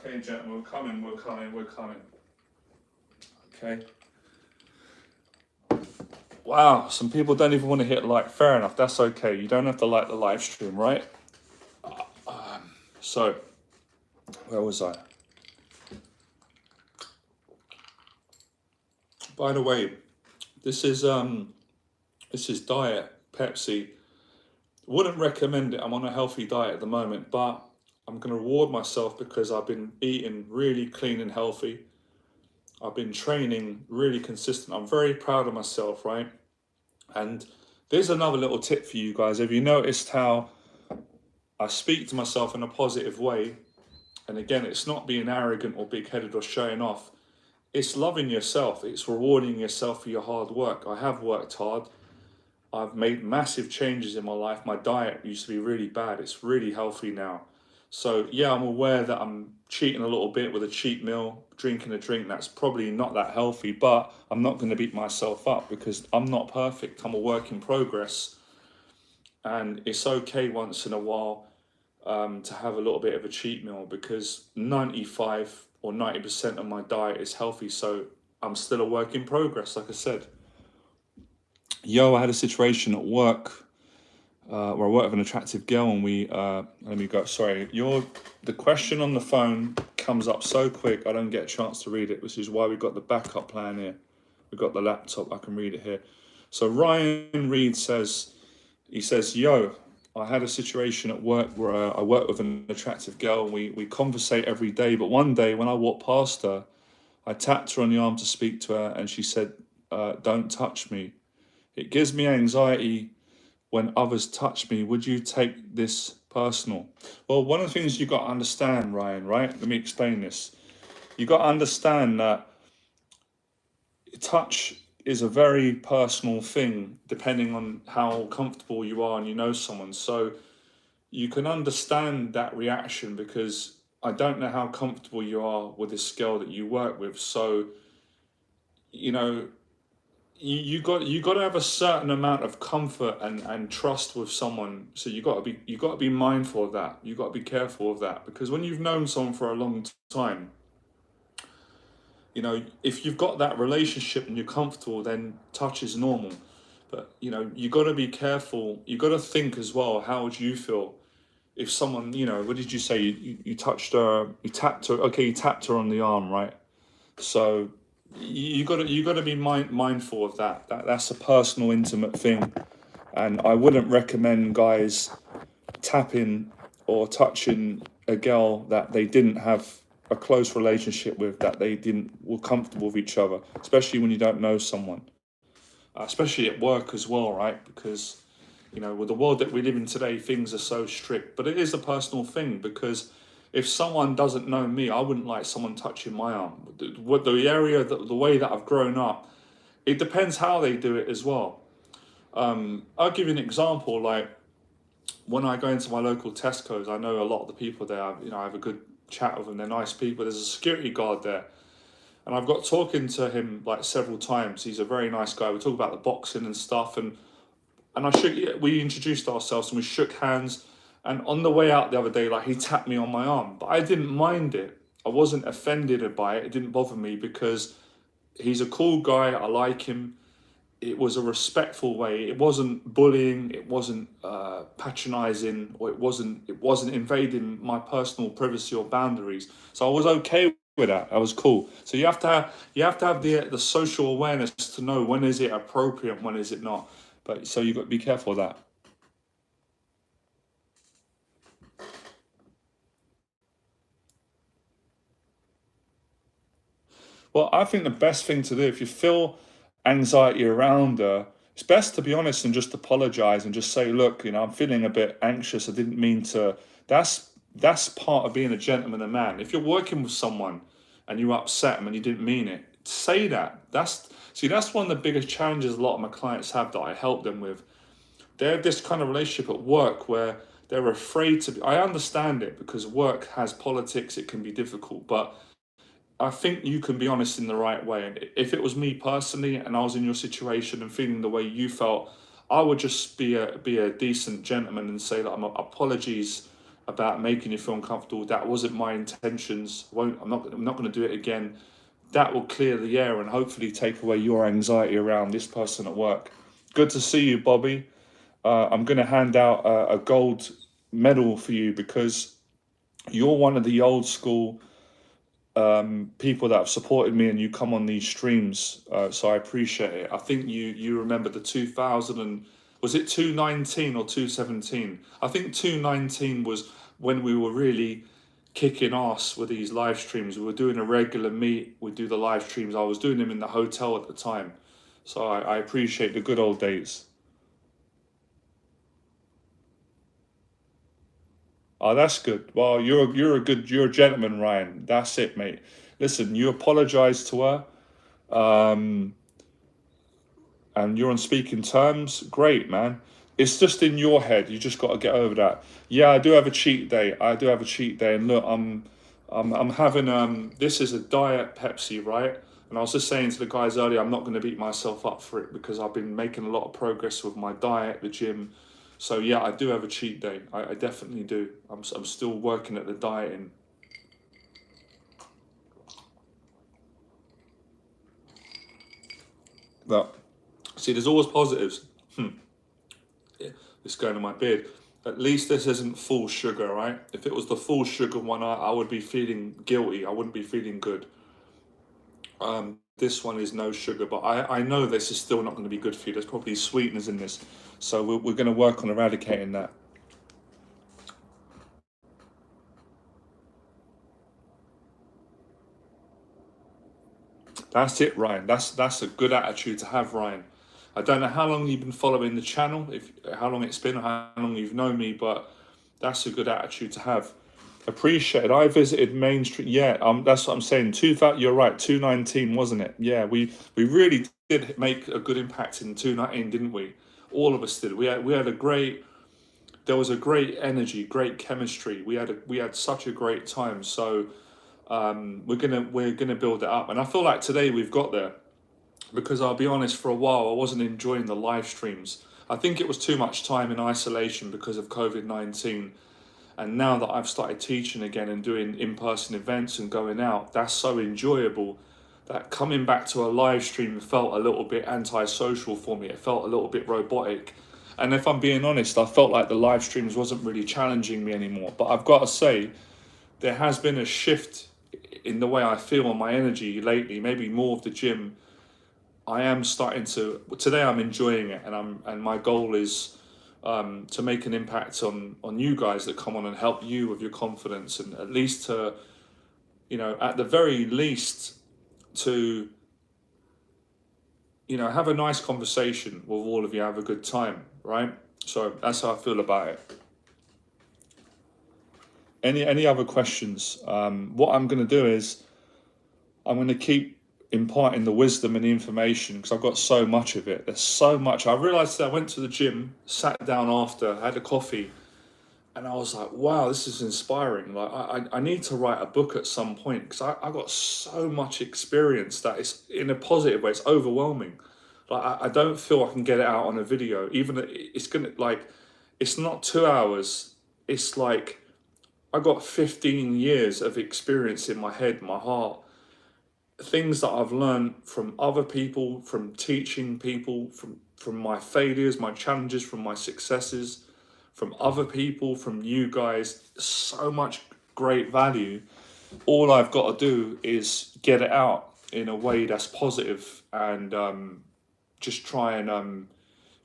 Okay, gentlemen, we're coming. Okay. Wow, some people don't even want to hit like. Fair enough, that's okay. You don't have to like the live stream, right? So, where was I? By the way, this is diet Pepsi. Wouldn't recommend it. I'm on a healthy diet at the moment, but I'm going to reward myself because I've been eating really clean and healthy. I've been training really consistent. I'm very proud of myself, right? And there's another little tip for you guys. Have you noticed how I speak to myself in a positive way? And again, it's not being arrogant or big-headed or showing off. It's loving yourself. It's rewarding yourself for your hard work. I have worked hard. I've made massive changes in my life. My diet used to be really bad. It's really healthy now. So yeah, I'm aware that I'm cheating a little bit with a cheat meal, drinking a drink that's probably not that healthy, but I'm not going to beat myself up because I'm not perfect. I'm a work in progress. And it's okay once in a while to have a little bit of a cheat meal because 95 or 90% of my diet is healthy. So I'm still a work in progress, like I said. Yo, I had a situation at work where I work with an attractive girl and let me go, sorry, the question on the phone comes up so quick I don't get a chance to read it, which is why we've got the backup plan here. We've got the laptop, I can read it here. So Ryan Reed says, yo, I had a situation at work where I work with an attractive girl and we conversate every day, but one day when I walked past her, I tapped her on the arm to speak to her and she said, don't touch me. It gives me anxiety when others touch me. Would you take this personal? Well, one of the things you got to understand, Ryan, right? Let me explain this. You got to understand that touch is a very personal thing, depending on how comfortable you are and you know someone. So you can understand that reaction because I don't know how comfortable you are with this girl that you work with. So, you know, you got to have a certain amount of comfort and trust with someone. So you got to be mindful of that. You got to be careful of that, because when you've known someone for a long time, you know, if you've got that relationship and you're comfortable, then touch is normal. But you know, you got to be careful. You got to think as well. How would you feel if someone, you know, what did you say? You touched her, you tapped her. Okay, you tapped her on the arm, right? So you got to be mindful of that. That's a personal, intimate thing, and I wouldn't recommend guys tapping or touching a girl that they didn't have a close relationship with, that they didn't were comfortable with each other, especially when you don't know someone, especially at work as well, right? Because you know, with the world that we live in today, things are so strict. But it is a personal thing, because if someone doesn't know me, I wouldn't like someone touching my arm. The area, the way that I've grown up, it depends how they do it as well. I'll give you an example. Like when I go into my local Tesco's, I know a lot of the people there. You know, I have a good chat with them. They're nice people. There's a security guard there, and I've got talking to him like several times. He's a very nice guy. We talk about the boxing and stuff, and we introduced ourselves and we shook hands. And on the way out the other day, like, he tapped me on my arm, but I didn't mind it. I wasn't offended by it. It didn't bother me, because he's a cool guy. I like him. It was a respectful way. It wasn't bullying. It wasn't patronizing, or it wasn't invading my personal privacy or boundaries. So I was okay with that. I was cool. So you have to have the social awareness to know when is it appropriate, when is it not. But so you got to be careful of that. Well, I think the best thing to do, if you feel anxiety around her, it's best to be honest and just apologize and just say, look, you know, I'm feeling a bit anxious. I didn't mean to. That's part of being a gentleman and man. If you're working with someone and you upset them and you didn't mean it, say that. That's one of the biggest challenges a lot of my clients have that I help them with. They have this kind of relationship at work where they're afraid to be. I understand it, because work has politics, it can be difficult, but I think you can be honest in the right way. And if it was me personally and I was in your situation and feeling the way you felt, I would just be a decent gentleman and say that apologies about making you feel uncomfortable. That wasn't my intentions. I'm not going to do it again. That will clear the air and hopefully take away your anxiety around this person at work. Good to see you, Bobby. I'm going to hand out a gold medal for you, because you're one of the old school people that have supported me, and you come on these streams, so I appreciate it. I think you remember the 2000 and was it 2019 or 2017? I think 2019 was when we were really kicking ass with these live streams. We were doing a regular meet. We do the live streams. I was doing them in the hotel at the time, so I appreciate the good old days. Oh, that's good. Well, you're a gentleman, Ryan. That's it, mate. Listen, you apologize to her, um, and you're on speaking terms. Great, man. It's just in your head. You just got to get over that. Yeah, I do have a cheat day. I do have a cheat day, and look, I'm having this is a diet Pepsi, right? And I was just saying to the guys earlier, I'm not going to beat myself up for it, because I've been making a lot of progress with my diet, the gym. So yeah, I do have a cheat day. I definitely do. I'm still working at the dieting. But see, there's always positives. Yeah, it's going to my beard. At least this isn't full sugar, right? If it was the full sugar one, I would be feeling guilty. I wouldn't be feeling good. This one is no sugar, but I know this is still not going to be good for you. There's probably sweeteners in this. So we're going to work on eradicating that. That's it, Ryan. That's a good attitude to have, Ryan. I don't know how long you've been following the channel, if how long it's been, or how long you've known me, but that's a good attitude to have. Appreciate it. I visited Main Street. Yeah, that's what I'm saying. You're right. 2019, wasn't it? Yeah, we really did make a good impact in 2019, didn't we? All of us did. We had a great there was a great energy, great chemistry. We had such a great time. So we're gonna build it up, and I feel like today we've got there, because I'll be honest, for a while I wasn't enjoying the live streams. I think it was too much time in isolation because of COVID-19. And now that I've started teaching again and doing in-person events and going out, that's so enjoyable that coming back to a live stream felt a little bit antisocial for me. It felt a little bit robotic. And if I'm being honest, I felt like the live streams wasn't really challenging me anymore. But I've got to say, there has been a shift in the way I feel and my energy lately, maybe more of the gym. I am starting to, today I'm enjoying it, and my goal is to make an impact on you guys that come on and help you with your confidence, and at least to, at the very least, to, have a nice conversation with all of you, have a good time, right? So that's how I feel about it. Any other questions? What I'm going to do is I'm going to keep imparting the wisdom and the information, because I've got so much of it. There's so much. I realized that I went to the gym, sat down after, had a coffee, and I was like, wow, this is inspiring. Like I need to write a book at some point, because I got so much experience that it's, in a positive way, it's overwhelming. Like I don't feel I can get it out on a video. Even it's gonna, like, it's not 2 hours. It's like I got 15 years of experience in my head, my heart. Things that I've learned from other people, from teaching people, from my failures, my challenges, from my successes, from other people, from you guys. So much great value. All I've got to do is get it out in a way that's positive, and just try and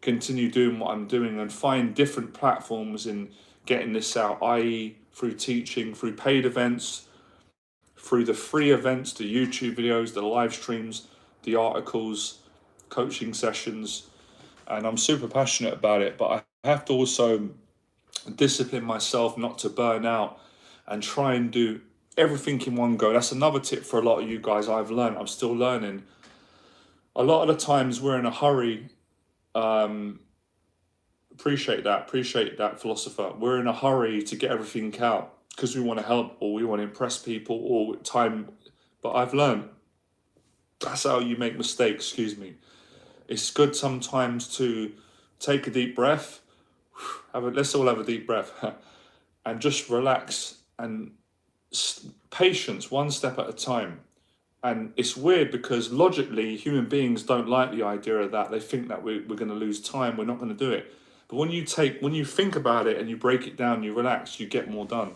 continue doing what I'm doing, and find different platforms in getting this out, i.e. through teaching, through paid events, through the free events, the YouTube videos, the live streams, the articles, coaching sessions. And I'm super passionate about it, but I have to also discipline myself not to burn out, and try and do everything in one go. That's another tip for a lot of you guys. I've learned, I'm still learning. A lot of the times we're in a hurry. Appreciate that, philosopher. We're in a hurry to get everything out because we want to help, or we want to impress people, or time. But I've learned that's how you make mistakes. Excuse me. It's good sometimes to take a deep breath. Let's all have a deep breath, and just relax, and patience, one step at a time. And it's weird because logically human beings don't like the idea of that. They think that we're going to lose time, we're not going to do it. But when you think about it and you break it down, you relax, you get more done.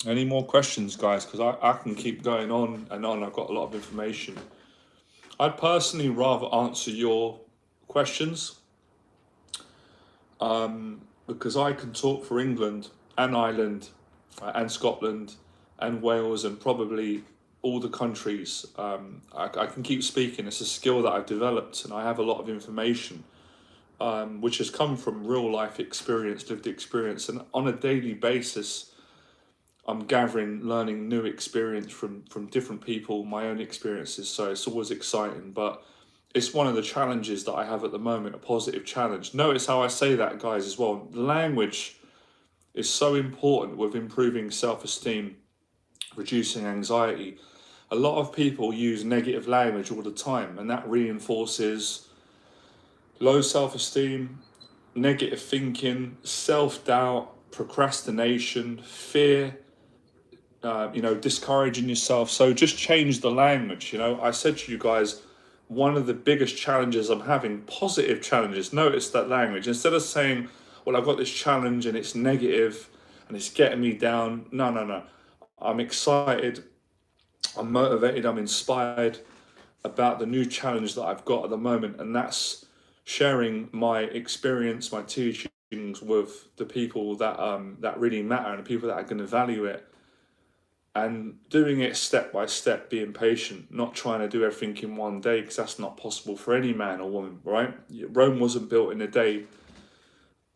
Any more questions, guys? Because I can keep going on and on. I've got a lot of information. I'd personally rather answer your questions, because I can talk for England and Ireland and Scotland and Wales and probably all the countries. I can keep speaking. It's a skill that I've developed, and I have a lot of information, which has come from real life experience, lived experience, and on a daily basis I'm gathering, learning new experience from different people, my own experiences. So it's always exciting, but it's one of the challenges that I have at the moment, a positive challenge. Notice how I say that, guys, as well. Language is so important with improving self-esteem, reducing anxiety. A lot of people use negative language all the time, and that reinforces low self-esteem, negative thinking, self-doubt, procrastination, fear, discouraging yourself. So just change the language. I said to you guys, one of the biggest challenges I'm having, positive challenges, notice that language. Instead of saying, well, I've got this challenge and it's negative and it's getting me down. No. I'm excited, I'm motivated, I'm inspired about the new challenge that I've got at the moment. And that's sharing my experience, my teachings with the people that really matter, and the people that are going to value it. and doing it step by step, being patient, not trying to do everything in one day, because that's not possible for any man or woman, right? Rome wasn't built in a day.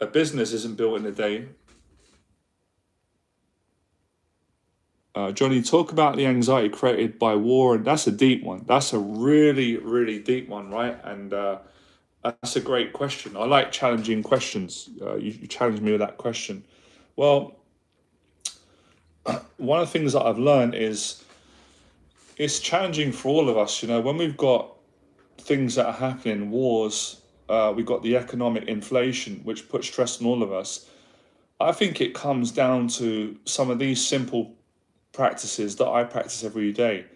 A business isn't built in a day. Johnny, talk about the anxiety created by war, and that's a deep one. That's a really, really deep one, right? And that's a great question. I like challenging questions. You challenged me with that question. Well, one of the things that I've learned is it's challenging for all of us. You know, when we've got things that are happening, wars, we've got the economic inflation, which puts stress on all of us. I think it comes down to some of these simple practices that I practice every day.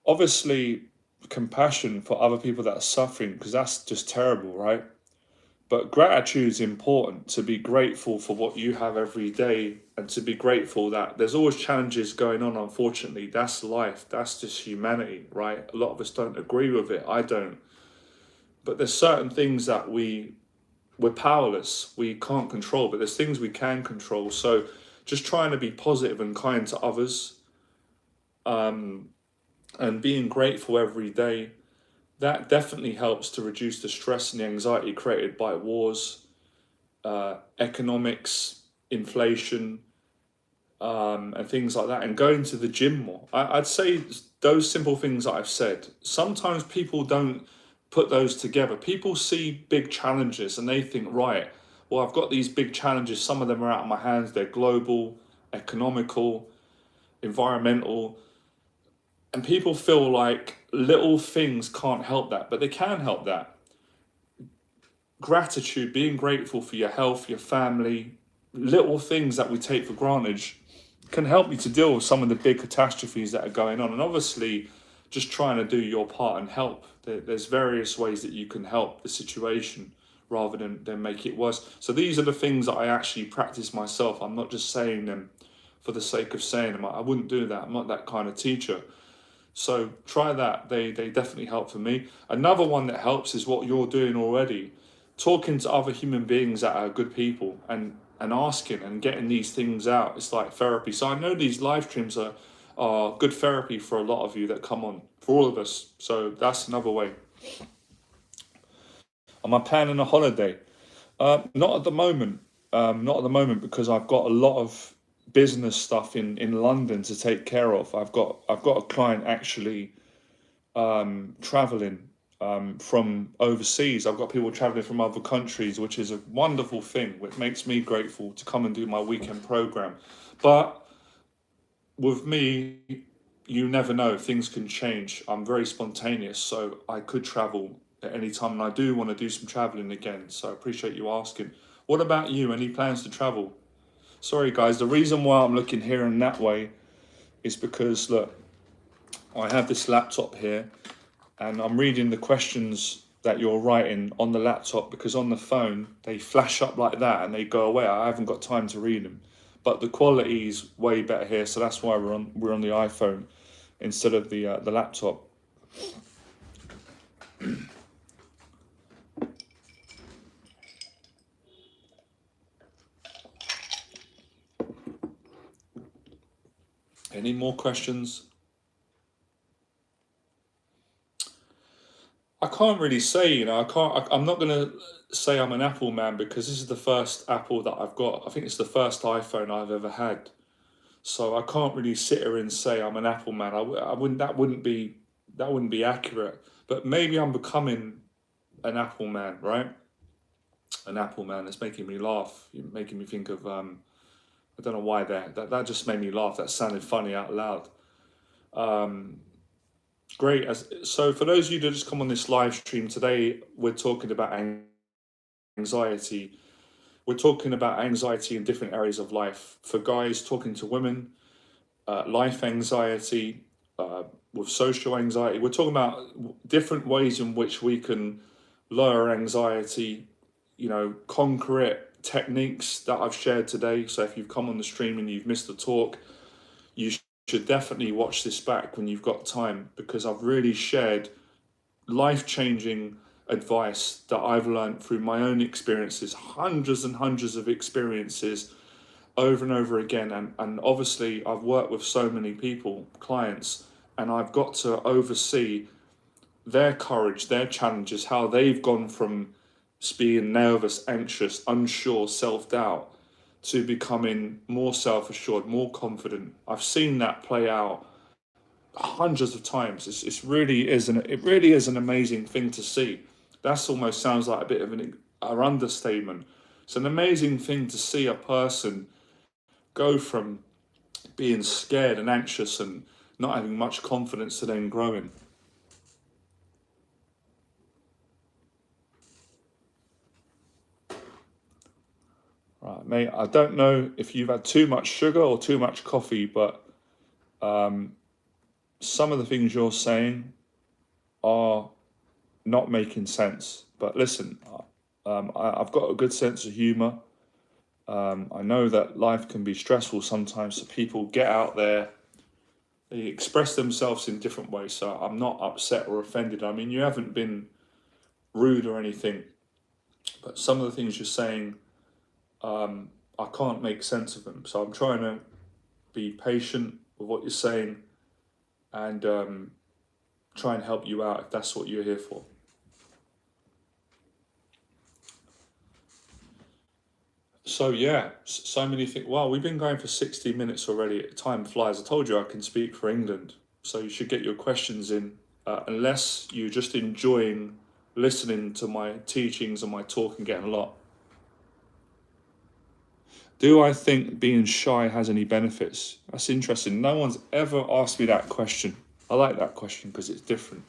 Obviously, compassion for other people that are suffering, because that's just terrible, right? But gratitude is important, to be grateful for what you have every day, and to be grateful that there's always challenges going on. Unfortunately, that's life. That's just humanity, right? A lot of us don't agree with it. I don't. But there's certain things that we're powerless. We can't control, but there's things we can control. So just trying to be positive and kind to others, and being grateful every day, that definitely helps to reduce the stress and the anxiety created by wars, economics, inflation, and things like that, and going to the gym more. I'd say those simple things that I've said, sometimes people don't put those together. People see big challenges and they think, right, well, I've got these big challenges. Some of them are out of my hands. They're global, economical, environmental. And people feel like little things can't help that, but they can help that. Gratitude, being grateful for your health, your family, little things that we take for granted can help you to deal with some of the big catastrophes that are going on. And obviously, just trying to do your part and help. There's various ways that you can help the situation rather than make it worse. So these are the things that I actually practice myself. I'm not just saying them for the sake of saying them. I wouldn't do that. I'm not that kind of teacher. So try that. They definitely help for me. Another one that helps is what you're doing already. Talking to other human beings that are good people, and asking and getting these things out. It's like therapy. So I know these live streams are good therapy for a lot of you that come on, for all of us. So that's another way. Am I planning a holiday? Not at the moment. Not at the moment, because I've got a lot of business stuff in London to take care of. I've got a client actually traveling from overseas. I've got people traveling from other countries, which is a wonderful thing, which makes me grateful to come and do my weekend program. But with me, you never know, things can change. I'm very spontaneous, so I could travel at any time, and I do want to do some traveling again, so I appreciate you asking. What about you? Any plans to travel? Sorry guys, the reason why I'm looking here and that way is because, look, I have this laptop here and I'm reading the questions that you're writing on the laptop, because on the phone they flash up like that and they go away. I haven't got time to read them. But the quality is way better here, so that's why we're on the iPhone instead of the laptop. Any more questions? I can't really say, I'm not going to say I'm an Apple man, because this is the first Apple that I've got. I think it's the first iPhone I've ever had. So I can't really sit here and say I'm an Apple man. That wouldn't be accurate. But maybe I'm becoming an Apple man, right? An Apple man. It's making me laugh. You're making me think of I don't know why that just made me laugh. That sounded funny out loud. Great. So for those of you that just come on this live stream today, we're talking about anxiety. We're talking about anxiety in different areas of life. For guys, talking to women, life anxiety, with social anxiety. We're talking about different ways in which we can lower anxiety, conquer it, techniques that I've shared today. So if you've come on the stream and you've missed the talk, you should definitely watch this back when you've got time, because I've really shared life-changing advice that I've learned through my own experiences, hundreds and hundreds of experiences, over and over again. And obviously I've worked with so many people, clients, and I've got to oversee their courage, their challenges, how they've gone from being nervous, anxious, unsure, self-doubt, to becoming more self-assured, more confident. I've seen that play out hundreds of times. It really is an amazing thing to see. That's almost sounds like a bit of an understatement. It's an amazing thing to see a person go from being scared and anxious and not having much confidence to then growing. Right, mate, I don't know if you've had too much sugar or too much coffee, but some of the things you're saying are not making sense. But listen, I've got a good sense of humor. I know that life can be stressful sometimes, so people get out there, they express themselves in different ways. So I'm not upset or offended. I mean, you haven't been rude or anything, but some of the things you're saying, I can't make sense of them. So I'm trying to be patient with what you're saying and try and help you out if that's what you're here for. So yeah, so many things. Wow, we've been going for 60 minutes already. Time flies. I told you I can speak for England. So you should get your questions in, unless you're just enjoying listening to my teachings and my talk and getting a lot. Do I think being shy has any benefits? That's interesting. No one's ever asked me that question. I like that question because it's different.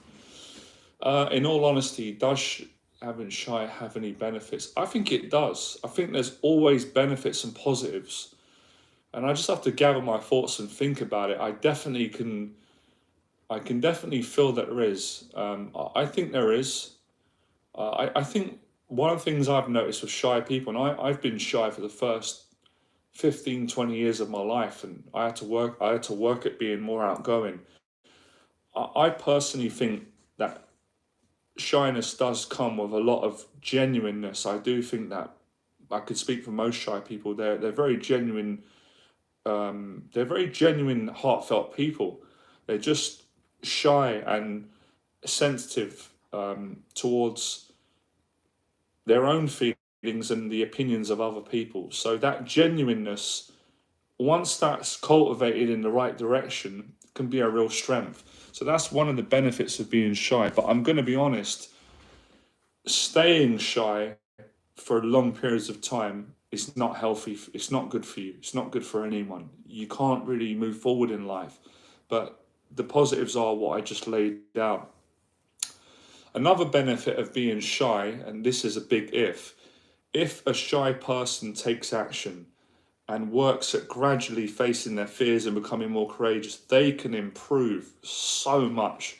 In all honesty, does having shy have any benefits? I think it does. I think there's always benefits and positives. And I just have to gather my thoughts and think about it. I can definitely feel that there is. I think there is. I think one of the things I've noticed with shy people, and I've been shy for the first 15, 20 years of my life, and I had to work at being more outgoing. I personally think that shyness does come with a lot of genuineness. I do think that I could speak for most shy people. They're very genuine. They're very genuine, heartfelt people. They're just shy and sensitive towards their own feelings and the opinions of other people. So that genuineness, once that's cultivated in the right direction, can be a real strength. So that's one of the benefits of being shy. But I'm going to be honest, staying shy for long periods of time is not healthy. It's not good for you. It's not good for anyone. You can't really move forward in life. But the positives are what I just laid out. Another benefit of being shy, and this is a big if a shy person takes action and works at gradually facing their fears and becoming more courageous, they can improve so much.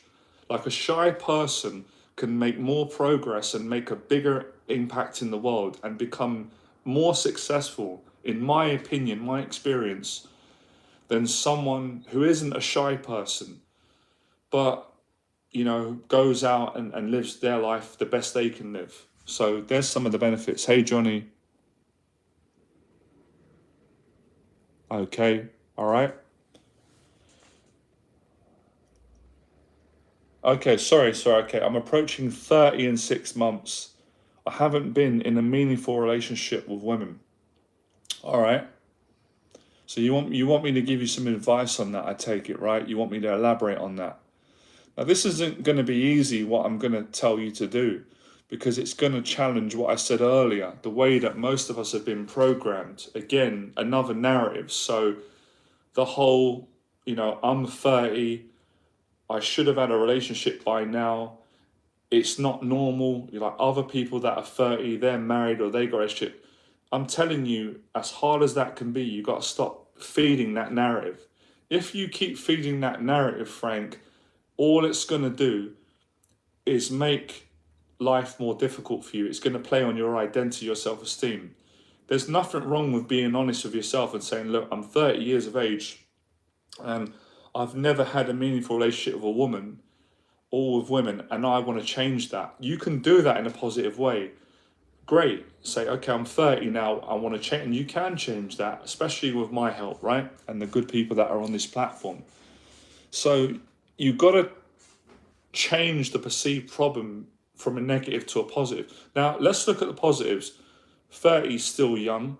Like a shy person can make more progress and make a bigger impact in the world and become more successful, in my opinion, my experience, than someone who isn't a shy person, but, goes out and lives their life the best they can live. So there's some of the benefits. Hey, Johnny. Okay, all right. Okay, sorry. Okay, I'm approaching 30 in 6 months. I haven't been in a meaningful relationship with women. All right. So you want me to give you some advice on that? I take it, right? You want me to elaborate on that? Now, this isn't going to be easy. What I'm going to tell you to do, because it's going to challenge what I said earlier, the way that most of us have been programmed. Again, another narrative. So the whole, I'm 30. I should have had a relationship by now. It's not normal. You're like other people that are 30, they're married or they got a relationship. I'm telling you, as hard as that can be, you got to stop feeding that narrative. If you keep feeding that narrative, Frank, all it's going to do is make life more difficult for you. It's going to play on your identity, your self-esteem. There's nothing wrong with being honest with yourself and saying, look, I'm 30 years of age and I've never had a meaningful relationship with a woman or with women, and I want to change that. You can do that in a positive way, great. Say, okay, I'm 30 now, I want to change. And you can change that, especially with my help, right? And the good people that are on this platform. So you've got to change the perceived problem from a negative to a positive. Now, let's look at the positives. 30 is still young.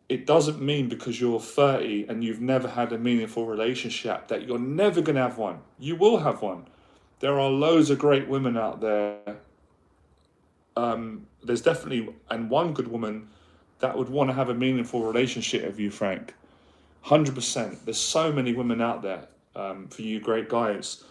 It doesn't mean because you're 30 and you've never had a meaningful relationship that you're never going to have one. You will have one. There are loads of great women out there. There's definitely, and one good woman that would want to have a meaningful relationship with you, Frank. 100%. There's so many women out there for you great guys.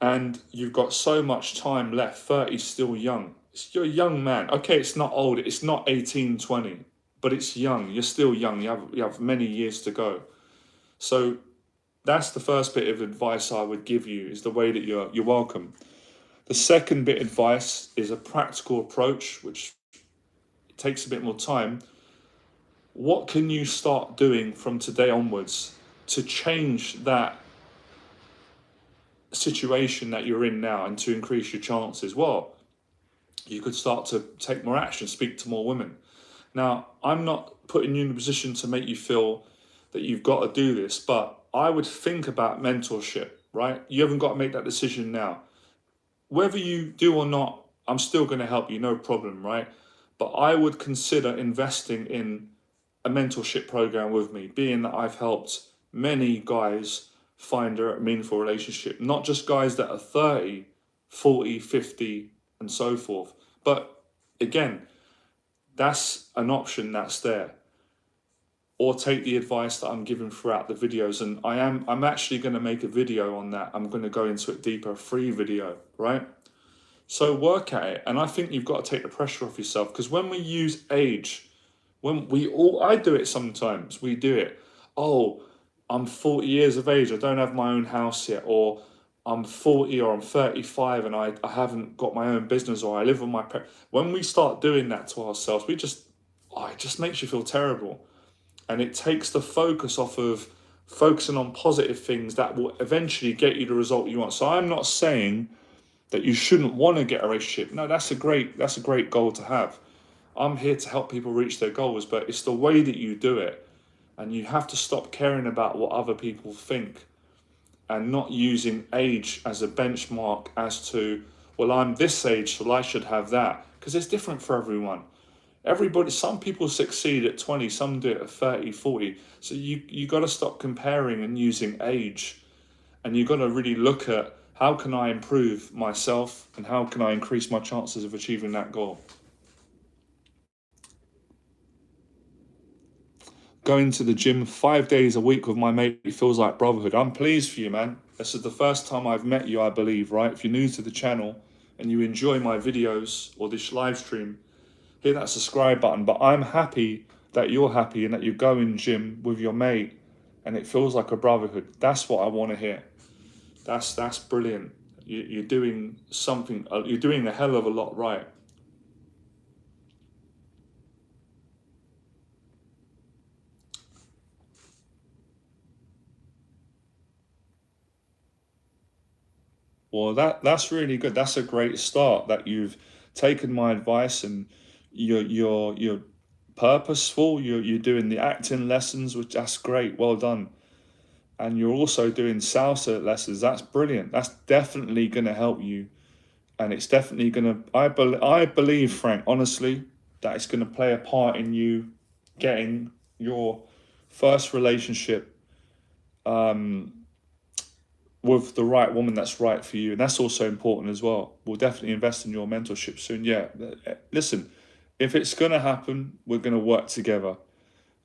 And you've got so much time left. 30 is still young. You're a young man. Okay, it's not old. It's not 18, 20, but it's young. You're still young. You have many years to go. So that's the first bit of advice I would give you, is the way that you're welcome. The second bit of advice is a practical approach, which takes a bit more time. What can you start doing from today onwards to change that situation that you're in now and to increase your chances? Well, you could start to take more action, speak to more women. Now, I'm not putting you in a position to make you feel that you've got to do this, but I would think about mentorship, right? You haven't got to make that decision now. Whether you do or not, I'm still going to help you, no problem, right? But I would consider investing in a mentorship program with me, being that I've helped many guys find a meaningful relationship, not just guys that are 30, 40, 50, and so forth. But again, that's an option that's there. Or take the advice that I'm giving throughout the videos, and I'm actually going to make a video on that. I'm going to go into it deeper, a free video, right? So work at it, and I think you've got to take the pressure off yourself, because when we use age, I do it sometimes. We do it. Oh, I'm 40 years of age. I don't have my own house yet, or I'm 40 or I'm 35 and I haven't got my own business, or I live with my parents. When we start doing that to ourselves, it just makes you feel terrible. And it takes the focus off of focusing on positive things that will eventually get you the result you want. So I'm not saying that you shouldn't want to get a relationship. No, that's a great goal to have. I'm here to help people reach their goals, but it's the way that you do it. And you have to stop caring about what other people think and not using age as a benchmark as to, well, I'm this age, so I should have that. Because it's different for everyone. Some people succeed at 20, some do it at 30, 40. So you got to stop comparing and using age. And you've got to really look at, how can I improve myself and how can I increase my chances of achieving that goal? Going to the gym 5 days a week with my mate feels like brotherhood. I'm pleased for you, man. This is the first time I've met you, I believe, right? If you're new to the channel and you enjoy my videos or this live stream, hit that subscribe button. But I'm happy that you're happy and that you go in gym with your mate and it feels like a brotherhood. That's what I want to hear. That's brilliant. You're doing something, you're doing a hell of a lot right. Well, that's really good. That's a great start, that you've taken my advice and you're purposeful. You're doing the acting lessons, which that's great. Well done. And you're also doing salsa lessons. That's brilliant. That's definitely going to help you, and it's definitely going to. I believe, Frank, honestly, that it's going to play a part in you getting your first relationship with the right woman that's right for you. And that's also important as well. We'll definitely invest in your mentorship soon. Yeah, listen, if it's going to happen, we're going to work together.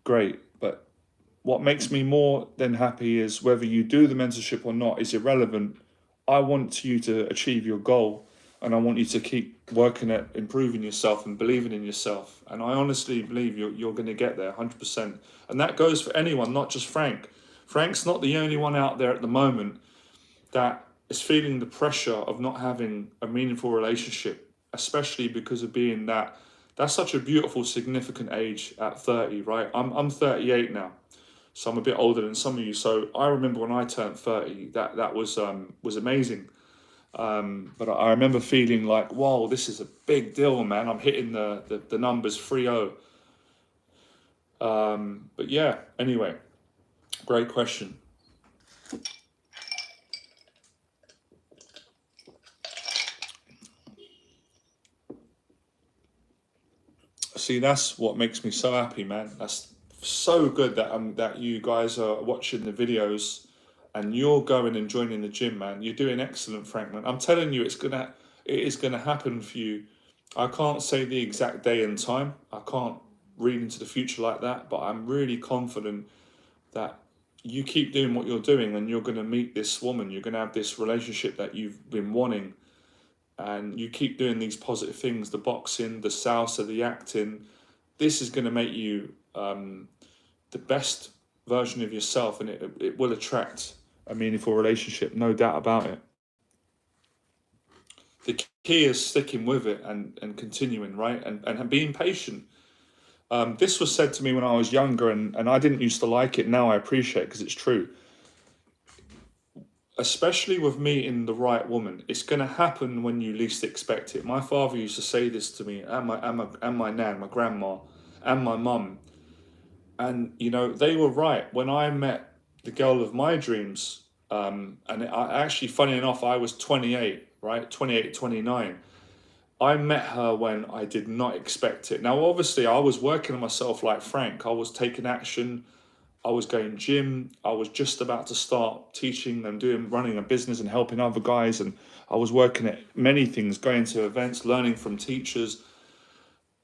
Great. But what makes me more than happy is whether you do the mentorship or not is irrelevant. I want you to achieve your goal, and I want you to keep working at improving yourself and believing in yourself. And I honestly believe you're going to get there 100%. And that goes for anyone, not just Frank. Frank's not the only one out there at the moment that is feeling the pressure of not having a meaningful relationship, especially because of being that's such a beautiful, significant age at 30, right? I'm 38 now, so I'm a bit older than some of you. So I remember when I turned 30, that was amazing. But I remember feeling like, whoa, this is a big deal, man. I'm hitting the numbers 3-0. But yeah, anyway, great question. See, that's what makes me so happy, man. That's so good that you guys are watching the videos and you're going and joining the gym, man. You're doing excellent, Frank, man. I'm telling you, it is gonna happen for you. I can't say the exact day and time. I can't read into the future like that, but I'm really confident that you keep doing what you're doing and you're gonna meet this woman. You're gonna have this relationship that you've been wanting, and you keep doing these positive things, the boxing, the salsa, the acting. This is going to make you the best version of yourself, and it will attract a meaningful relationship, no doubt about it. The key is sticking with it and continuing, right? And being patient. This was said to me when I was younger, and I didn't used to like it. Now I appreciate it because it's true. Especially with meeting the right woman, it's going to happen when you least expect it. My father used to say this to me, and my nan, my grandma, and my mum. And, you know, they were right. When I met the girl of my dreams, actually, funny enough, I was 28, right? 28, 29. I met her when I did not expect it. Now, obviously, I was working on myself like Frank. I was taking action. I was going gym. I was just about to start teaching and running a business and helping other guys. And I was working at many things, going to events, learning from teachers.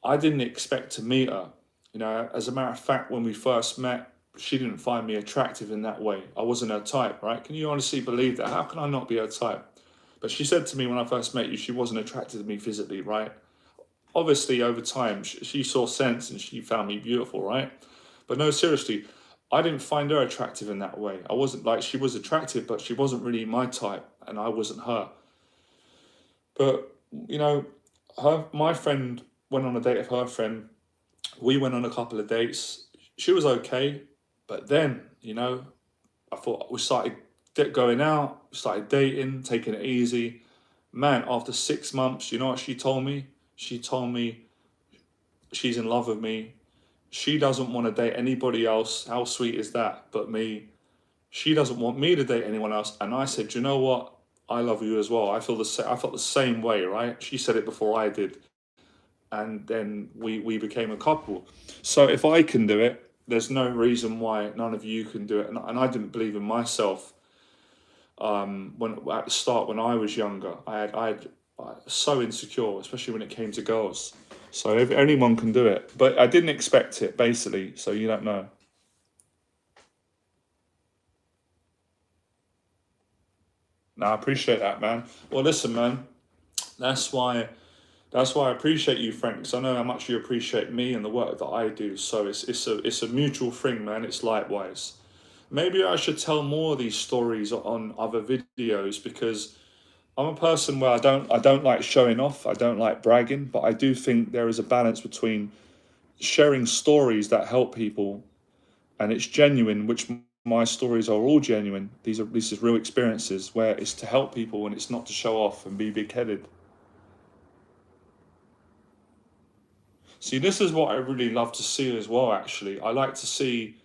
I didn't expect to meet her. You know, as a matter of fact, when we first met, she didn't find me attractive in that way. I wasn't her type, right? Can you honestly believe that? How can I not be her type? But she said to me when I first met you, she wasn't attracted to me physically, right? Obviously, over time, she saw sense and she found me beautiful, right? But no, seriously, I didn't find her attractive in that way. I wasn't like, she was attractive, but she wasn't really my type, and I wasn't her. But, you know, my friend went on a date with her friend. We went on a couple of dates. She was okay, but then, you know, I thought we started going out, started dating, taking it easy. Man, after 6 months, you know what she told me? She told me she's in love with me. She doesn't want to date anybody else. How sweet is that? But me. She doesn't want me to date anyone else. And I said, you know what? I love you as well. I felt the same way, right? She said it before I did. And then we became a couple. So if I can do it, there's no reason why none of you can do it. And I didn't believe in myself when at the start when I was younger. I was so insecure, especially when it came to girls. So if anyone can do it, but I didn't expect it, basically. So you don't know. No, I appreciate that, man. Well, listen, man. That's why I appreciate you, Frank, because I know how much you appreciate me and the work that I do. So it's a mutual thing, man. It's likewise. Maybe I should tell more of these stories on other videos, because I'm a person where I don't like showing off. I don't like bragging, but I do think there is a balance between sharing stories that help people and it's genuine, which my stories are all genuine. These are real experiences where it's to help people and it's not to show off and be big-headed. See, this is what I really love to see as well, actually. I like to see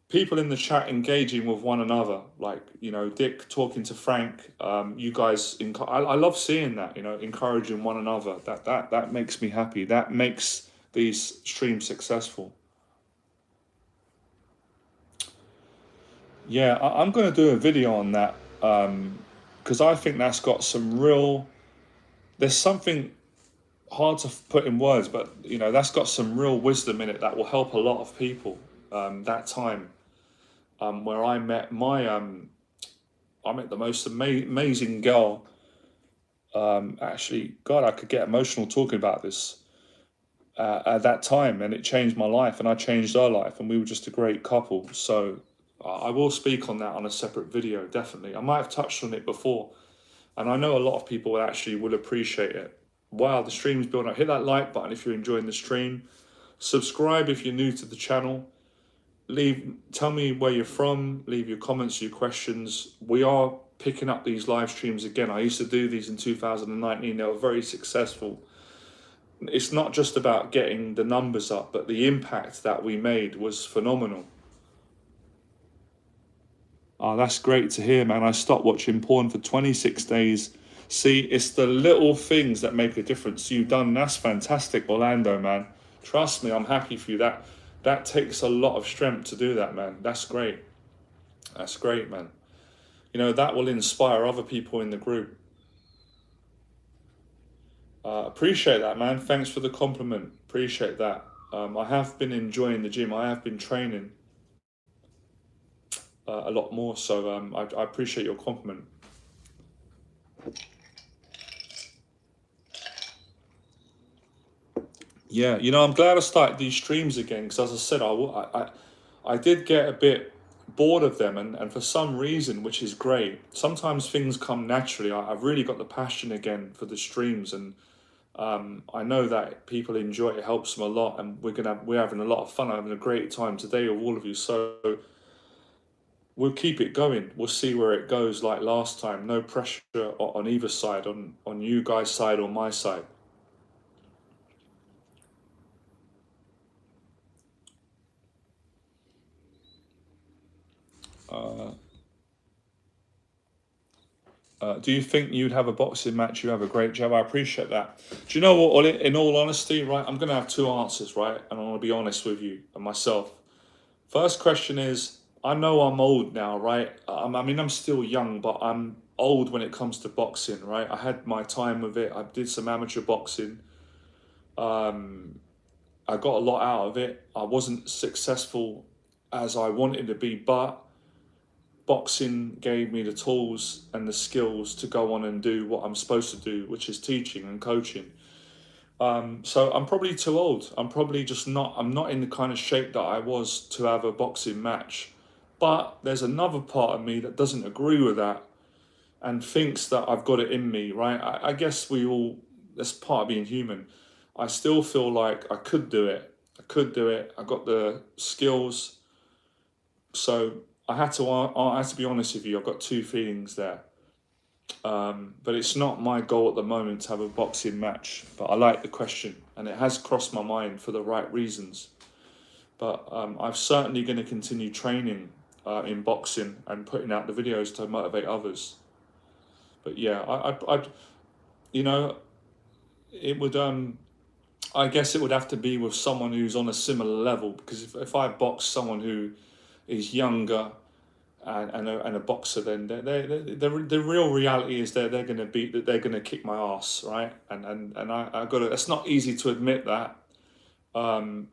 people in the chat engaging with one another, like, you know, Dick talking to Frank, you guys, I love seeing that, you know, encouraging one another. That makes me happy. That makes these streams successful. Yeah, I'm going to do a video on that, because I think that's got some real, there's something hard to put in words, but, you know, that's got some real wisdom in it that will help a lot of people. That time where I met the most amazing girl. Actually, God, I could get emotional talking about this at that time, and it changed my life, and I changed her life, and we were just a great couple. So I will speak on that on a separate video, definitely. I might have touched on it before, and I know a lot of people will appreciate it. Wow, the stream's building up. Hit that like button if you're enjoying the stream. Subscribe if you're new to the channel. Tell me where you're from. Leave your comments, your questions. We are picking up these live streams again. I used to do these in 2019. They were very successful. It's not just about getting the numbers up, but the impact that we made was phenomenal. Oh, that's great to hear, man. I stopped watching porn for 26 days. See, it's the little things that make a difference. You've done, that's fantastic, Orlando, man. Trust me, I'm happy for you. That takes a lot of strength to do that, man. That's great. That's great, man. You know, that will inspire other people in the group. Appreciate that, man. Thanks for the compliment. Appreciate that. I have been enjoying the gym. I have been training a lot more, so I appreciate your compliment. Yeah, you know, I'm glad I started these streams again, because as I said, I did get a bit bored of them, and for some reason, which is great, sometimes things come naturally. I've really got the passion again for the streams, and I know that people enjoy it. It helps them a lot, and we're having a lot of fun. I'm having a great time today with all of you, so we'll keep it going. We'll see where it goes like last time. No pressure on either side, on you guys' side or my side. Do you think you'd have a boxing match? You have a great job. I appreciate that. Do you know what? In all honesty, right, I'm going to have two answers, right? And I want to be honest with you and myself. First question is, I know I'm old now, right? I mean, I'm still young, but I'm old when it comes to boxing, right? I had my time with it. I did some amateur boxing. I got a lot out of it. I wasn't successful as I wanted to be, but boxing gave me the tools and the skills to go on and do what I'm supposed to do, which is teaching and coaching. So I'm probably too old. I'm probably just not, I'm not in the kind of shape that I was to have a boxing match. But there's another part of me that doesn't agree with that and thinks that I've got it in me, right? I guess that's part of being human. I still feel like I could do it. I got the skills. So I had to be honest with you. I've got two feelings there. But it's not my goal at the moment to have a boxing match. But I like the question, and it has crossed my mind for the right reasons. But I'm certainly going to continue training in boxing and putting out the videos to motivate others. But yeah, I'd you know, it would I guess it would have to be with someone who's on a similar level, because if I box someone who is younger and a boxer, then the real reality is they're going to kick my ass, right? And I got to. It's not easy to admit that. My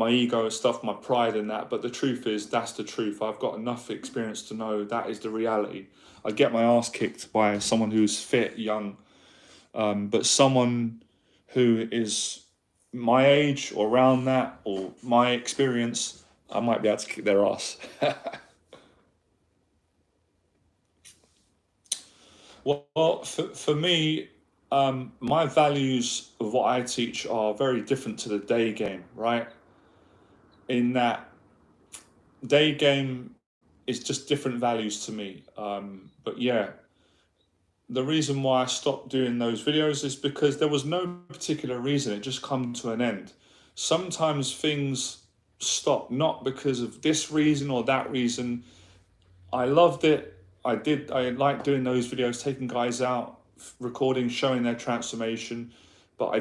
ego and stuff, my pride in that, but the truth is that's the truth. I've got enough experience to know that is the reality. I get my ass kicked by someone who's fit, young, but someone who is my age or around that, or my experience, I might be able to kick their ass. Well, for me, my values of what I teach are very different to the day game, right? In that day game is just different values to me. But yeah, the reason why I stopped doing those videos is because there was no particular reason. It just come to an end. Sometimes things stop, not because of this reason or that reason. I loved it. I like doing those videos, taking guys out, recording, showing their transformation. But I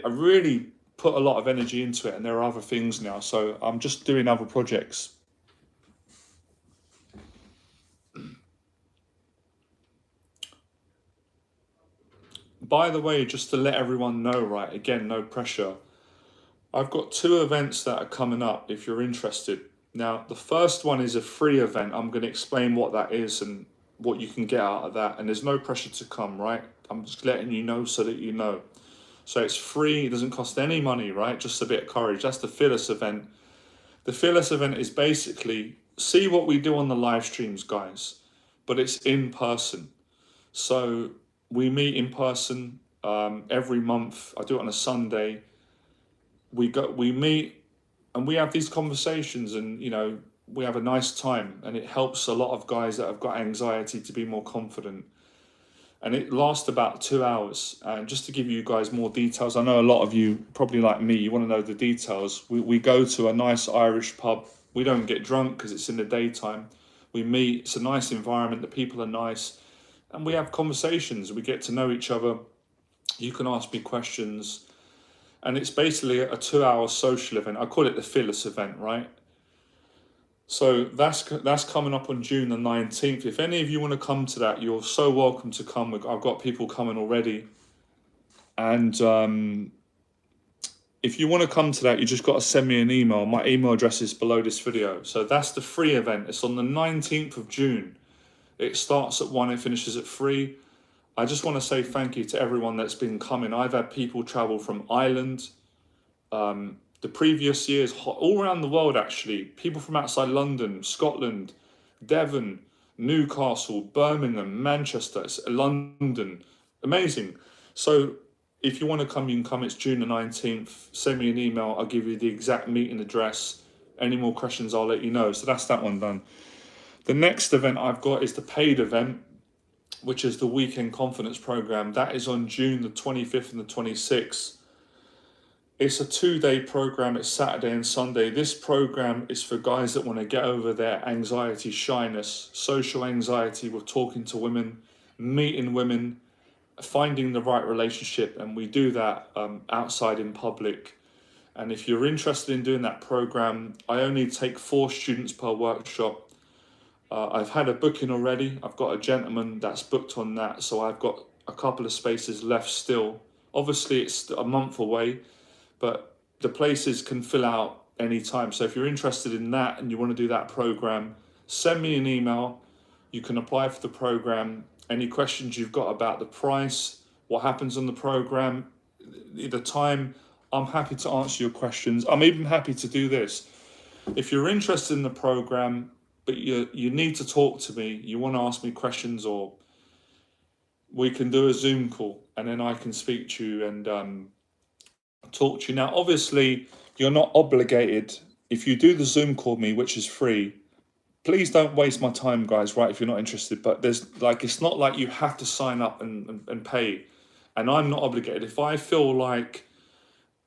really put a lot of energy into it, and there are other things now. So I'm just doing other projects. By the way, just to let everyone know, right, again, no pressure. I've got two events that are coming up if you're interested. Now, the first one is a free event. I'm going to explain what that is and what you can get out of that. And there's no pressure to come, right? I'm just letting you know so that you know. So it's free. It doesn't cost any money, right? Just a bit of courage. That's the Fearless event. The Fearless event is basically, see what we do on the live streams, guys, but it's in person. So we meet in person every month. I do it on a Sunday. We meet and we have these conversations, and we have a nice time, and it helps a lot of guys that have got anxiety to be more confident. And it lasts about 2 hours. And just to give you guys more details, I know a lot of you, probably like me, you want to know the details. We go to a nice Irish pub. We don't get drunk because it's in the daytime. We meet, it's a nice environment, the people are nice, and we have conversations. We get to know each other. You can ask me questions. And it's basically a 2 hour social event. I call it the Phyllis event, right? So that's coming up on June the 19th. If any of you want to come to that, you're so welcome to come. I've got people coming already. And if you want to come to that, you just got to send me an email. My email address is below this video. So that's the free event. It's on the 19th of June. It starts at 1, it finishes at 3. I just want to say thank you to everyone that's been coming. I've had people travel from Ireland, the previous years, all around the world actually. People from outside London, Scotland, Devon, Newcastle, Birmingham, Manchester, London. Amazing. So if you want to come, you can come. It's June the 19th. Send me an email. I'll give you the exact meeting address. Any more questions, I'll let you know. So that's that one done. The next event I've got is the paid event, which is the Weekend Confidence Program. That is on June the 25th and the 26th. It's a 2-day program. It's Saturday and Sunday. This program is for guys that want to get over their anxiety, shyness, social anxiety with talking to women, meeting women, finding the right relationship. And we do that outside in public. And if you're interested in doing that program, I only take 4 students per workshop. I've had a booking already. I've got a gentleman that's booked on that. So I've got a couple of spaces left still. Obviously, it's a month away, but the places can fill out anytime. So if you're interested in that and you want to do that program, send me an email. You can apply for the program. Any questions you've got about the price, what happens on the program, the time, I'm happy to answer your questions. I'm even happy to do this. If you're interested in the program, but you need to talk to me, you want to ask me questions, or we can do a Zoom call and then I can speak to you and talk to you. Now, obviously, you're not obligated. If you do the Zoom call with me, which is free, please don't waste my time, guys, right, if you're not interested. But it's not like you have to sign up and pay. And I'm not obligated. If I feel like,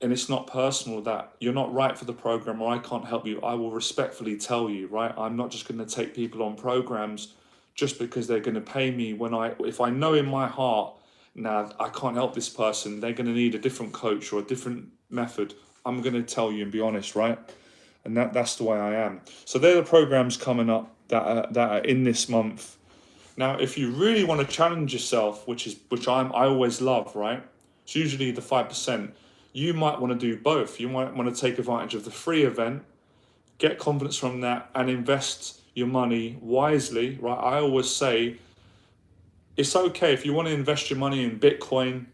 and it's not personal, that you're not right for the program or I can't help you, I will respectfully tell you, right? I'm not just going to take people on programs just because they're going to pay me if I know in my heart, now I can't help this person, they're going to need a different coach or a different method, I'm going to tell you and be honest, right? And that's the way I am. So they're the programs coming up that are in this month. Now, if you really want to challenge yourself, which I always love, right? It's usually the 5%. You might want to do both. You might want to take advantage of the free event, get confidence from that, and invest your money wisely, right? I always say, it's okay if you want to invest your money in Bitcoin,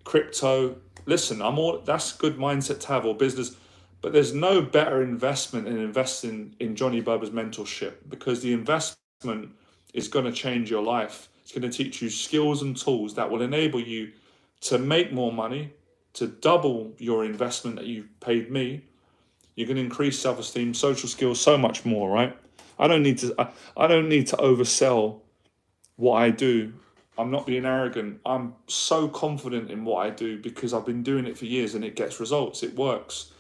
crypto. Listen, that's a good mindset to have, or business, but there's no better investment than investing in Johnny Berba's mentorship, because the investment is going to change your life. It's going to teach you skills and tools that will enable you to make more money, to double your investment that you've paid me. You're going to increase self-esteem, social skills, so much more, right? I don't need to oversell what I do. I'm not being arrogant. I'm so confident in what I do because I've been doing it for years and it gets results. It works.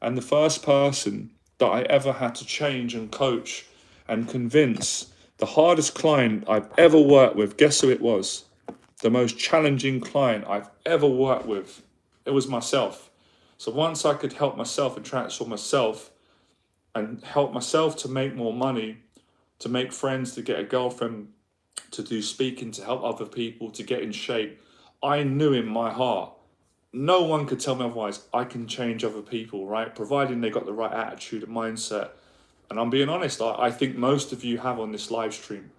And the first person that I ever had to change and coach and convince, the hardest client I've ever worked with, guess who it was? The most challenging client I've ever worked with. It was myself. So once I could help myself and transform myself and help myself to make more money, to make friends, to get a girlfriend, to do speaking, to help other people, to get in shape, I knew in my heart, no one could tell me otherwise, I can change other people, right? Providing they got the right attitude and mindset. And I'm being honest, I think most of you have on this live stream.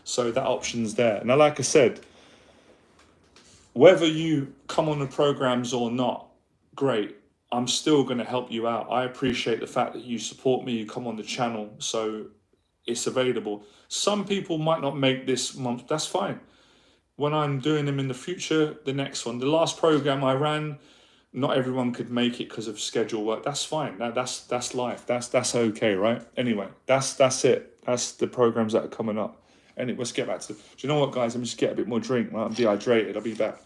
So that option's there. Now, like I said, whether you come on the programs or not, great. I'm still going to help you out. I appreciate the fact that you support me, you come on the channel, so it's available. Some people might not make this month, that's fine. When I'm doing them in the future, the next one, the last program I ran, not everyone could make it because of schedule work. That's fine. That's life. That's okay, right? Anyway, that's it. That's the programs that are coming up. Anyway, let's get back to. Do you know what, guys? Let me just get a bit more drink. Right? I'm dehydrated. I'll be back.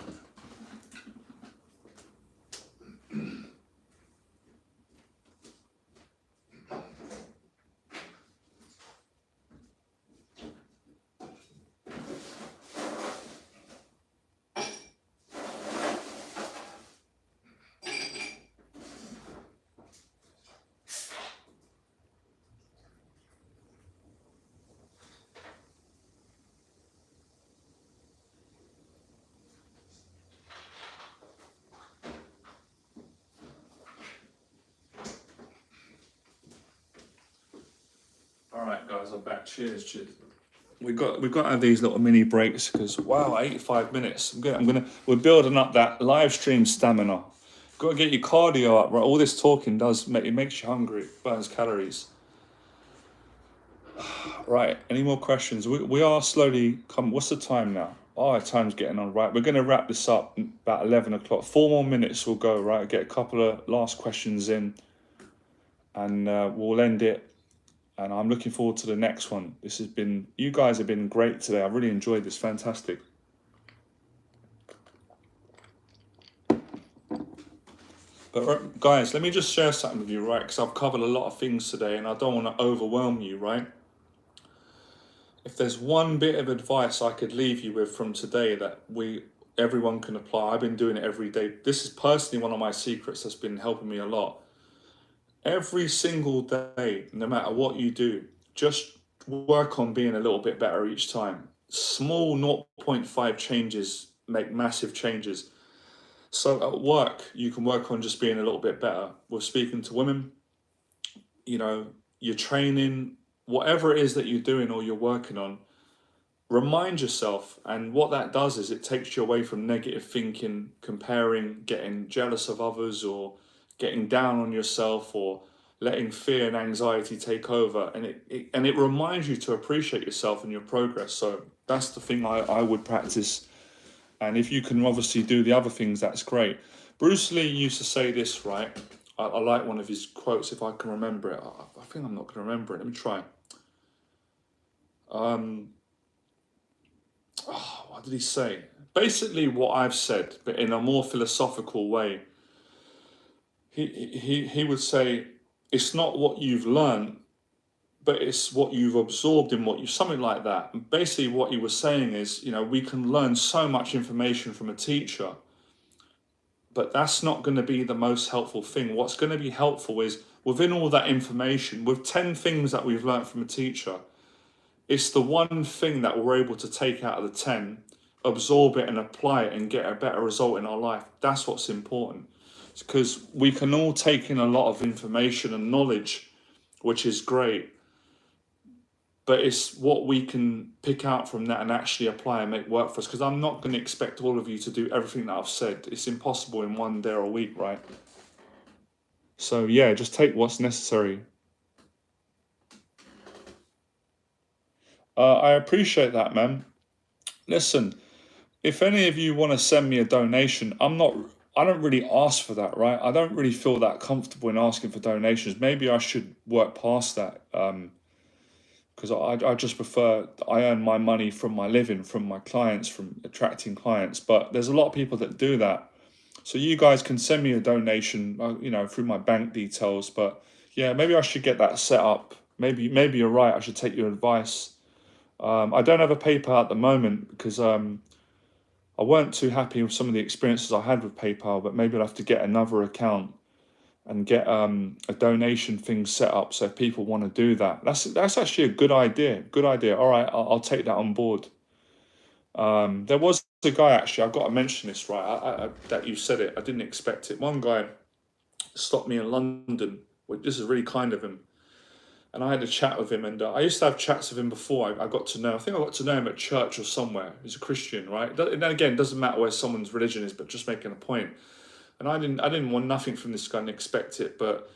All right, guys, I'm back. Cheers. We've got to have these little mini breaks because wow, 85 minutes. We're building up that live stream stamina. Got to get your cardio up, right? All this talking makes you hungry, it burns calories. Right, any more questions? We are slowly come. What's the time now? Oh, time's getting on. Right, we're going to wrap this up about 11 o'clock. 4 more minutes will go, right? Get a couple of last questions in and we'll end it. And I'm looking forward to the next one. You guys have been great today. I really enjoyed this. Fantastic. But guys, let me just share something with you, right? Because I've covered a lot of things today and I don't want to overwhelm you, right? If there's one bit of advice I could leave you with from today that everyone can apply, I've been doing it every day. This is personally one of my secrets that's been helping me a lot. Every single day, no matter what you do, just work on being a little bit better each time. Small 0.5 changes make massive changes. So at work, you can work on just being a little bit better. We're speaking to women, you're training, whatever it is that you're doing or you're working on, remind yourself. And what that does is it takes you away from negative thinking, comparing, getting jealous of others or getting down on yourself or letting fear and anxiety take over. And it reminds you to appreciate yourself and your progress. So that's the thing I would practice. And if you can obviously do the other things, that's great. Bruce Lee used to say this, right? I like one of his quotes, if I can remember it. I think I'm not going to remember it. Let me try. What did he say? Basically what I've said, but in a more philosophical way. He would say, it's not what you've learned, but it's what you've absorbed in something like that. And basically what he was saying is, we can learn so much information from a teacher, but that's not going to be the most helpful thing. What's going to be helpful is within all that information, with 10 things that we've learned from a teacher, it's the one thing that we're able to take out of the 10, absorb it and apply it and get a better result in our life. That's what's important. It's because we can all take in a lot of information and knowledge, which is great, but it's what we can pick out from that and actually apply and make work for us. Because I'm not going to expect all of you to do everything that I've said. It's impossible in one day or a week, right? So yeah, just take what's necessary. I appreciate that, man. Listen, if any of you want to send me a donation, I don't really ask for that, right? I don't really feel that comfortable in asking for donations. Maybe I should work past that. Because I just prefer, I earn my money from my living, from my clients, from attracting clients. But there's a lot of people that do that. So you guys can send me a donation, through my bank details. But yeah, maybe I should get that set up. Maybe you're right. I should take your advice. I don't have a PayPal at the moment because I weren't too happy with some of the experiences I had with PayPal. But maybe I'll have to get another account and get a donation thing set up so if people want to do that. That's actually a good idea. All right, I'll take that on board. There was a guy, actually, I've got to mention this, right, that you said it. I didn't expect it. One guy stopped me in London. This is really kind of him. And I had a chat with him, and I used to have chats with him before I got to know. I think I got to know him at church or somewhere. He's a Christian, right? And then again, it doesn't matter where someone's religion is, but just making a point. And I didn't want nothing from this guy and expect it, but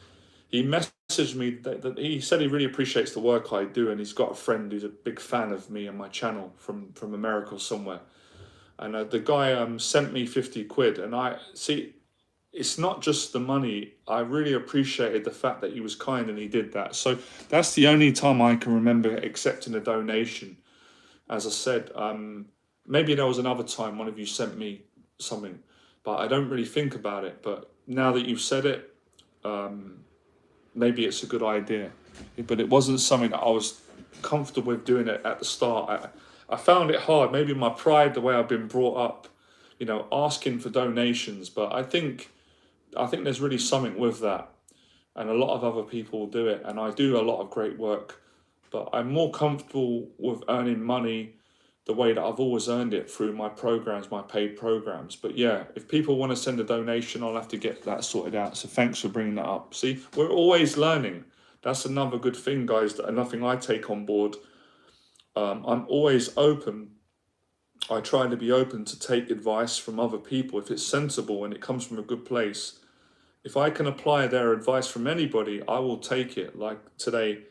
he messaged me that he said he really appreciates the work I do, and he's got a friend who's a big fan of me and my channel from America or somewhere. And the guy sent me 50 quid, and I see, it's not just the money. I really appreciated the fact that he was kind and he did that. So that's the only time I can remember accepting a donation. As I said, maybe there was another time one of you sent me something, but I don't really think about it. But now that you've said it, maybe it's a good idea. But it wasn't something that I was comfortable with doing it at the start. I found it hard, maybe my pride, the way I've been brought up, asking for donations. But I think there's really something with that, and a lot of other people do it, and I do a lot of great work, but I'm more comfortable with earning money the way that I've always earned it, through my programs, my paid programs. But yeah, if people want to send a donation, I'll have to get that sorted out. So thanks for bringing that up. See, we're always learning. That's another good thing, guys, that nothing I take on board. I'm always open. I try to be open to take advice from other people if it's sensible and it comes from a good place. If I can apply their advice from anybody, I will take it. Like today,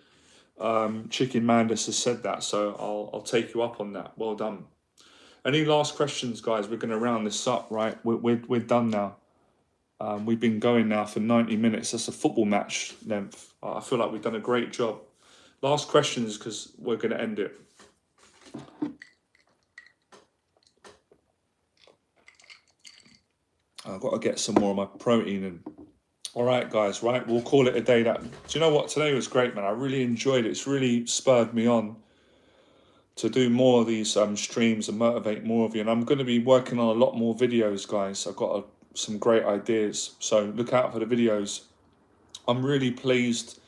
Chicken Mandus has said that, so I'll take you up on that. Well done. Any last questions, guys? We're going to round this up, right? We're done now. We've been going now for 90 minutes. That's a football match length. I feel like we've done a great job. Last questions, because we're going to end it. I've got to get some more of my protein in. All right, guys, right? We'll call it a day. Do you know what? Today was great, man. I really enjoyed it. It's really spurred me on to do more of these streams and motivate more of you. And I'm going to be working on a lot more videos, guys. I've got some great ideas. So look out for the videos. I'm really pleased.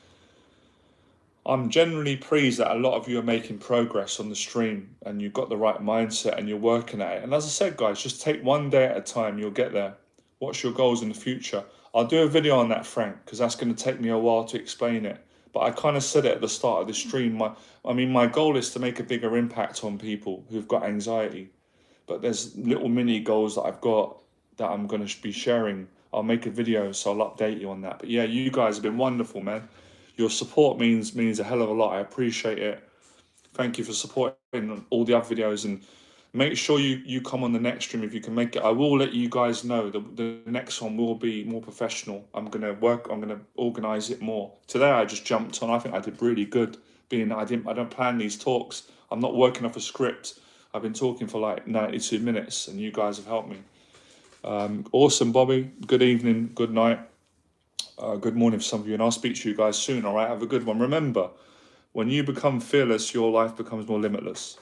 I'm generally pleased that a lot of you are making progress on the stream and you've got the right mindset and you're working at it. And as I said, guys, just take one day at a time. You'll get there. What's your goals in the future? I'll do a video on that, Frank, because that's going to take me a while to explain it. But I kind of said it at the start of the stream. My goal is to make a bigger impact on people who've got anxiety. But there's little mini goals that I've got that I'm going to be sharing. I'll make a video, so I'll update you on that. But yeah, you guys have been wonderful, man. Your support means a hell of a lot. I appreciate it. Thank you for supporting all the other videos, and make sure you come on the next stream if you can make it. I will let you guys know the next one will be more professional. I'm going to organize it more. Today I just jumped on. I think I did really good, being I don't plan these talks. I'm not working off a script. I've been talking for like 92 minutes and you guys have helped me. Awesome, Bobby. Good evening, good night, good morning for some of you, and I'll speak to you guys soon. All right, have a good one. Remember, when you become fearless, your life becomes more limitless.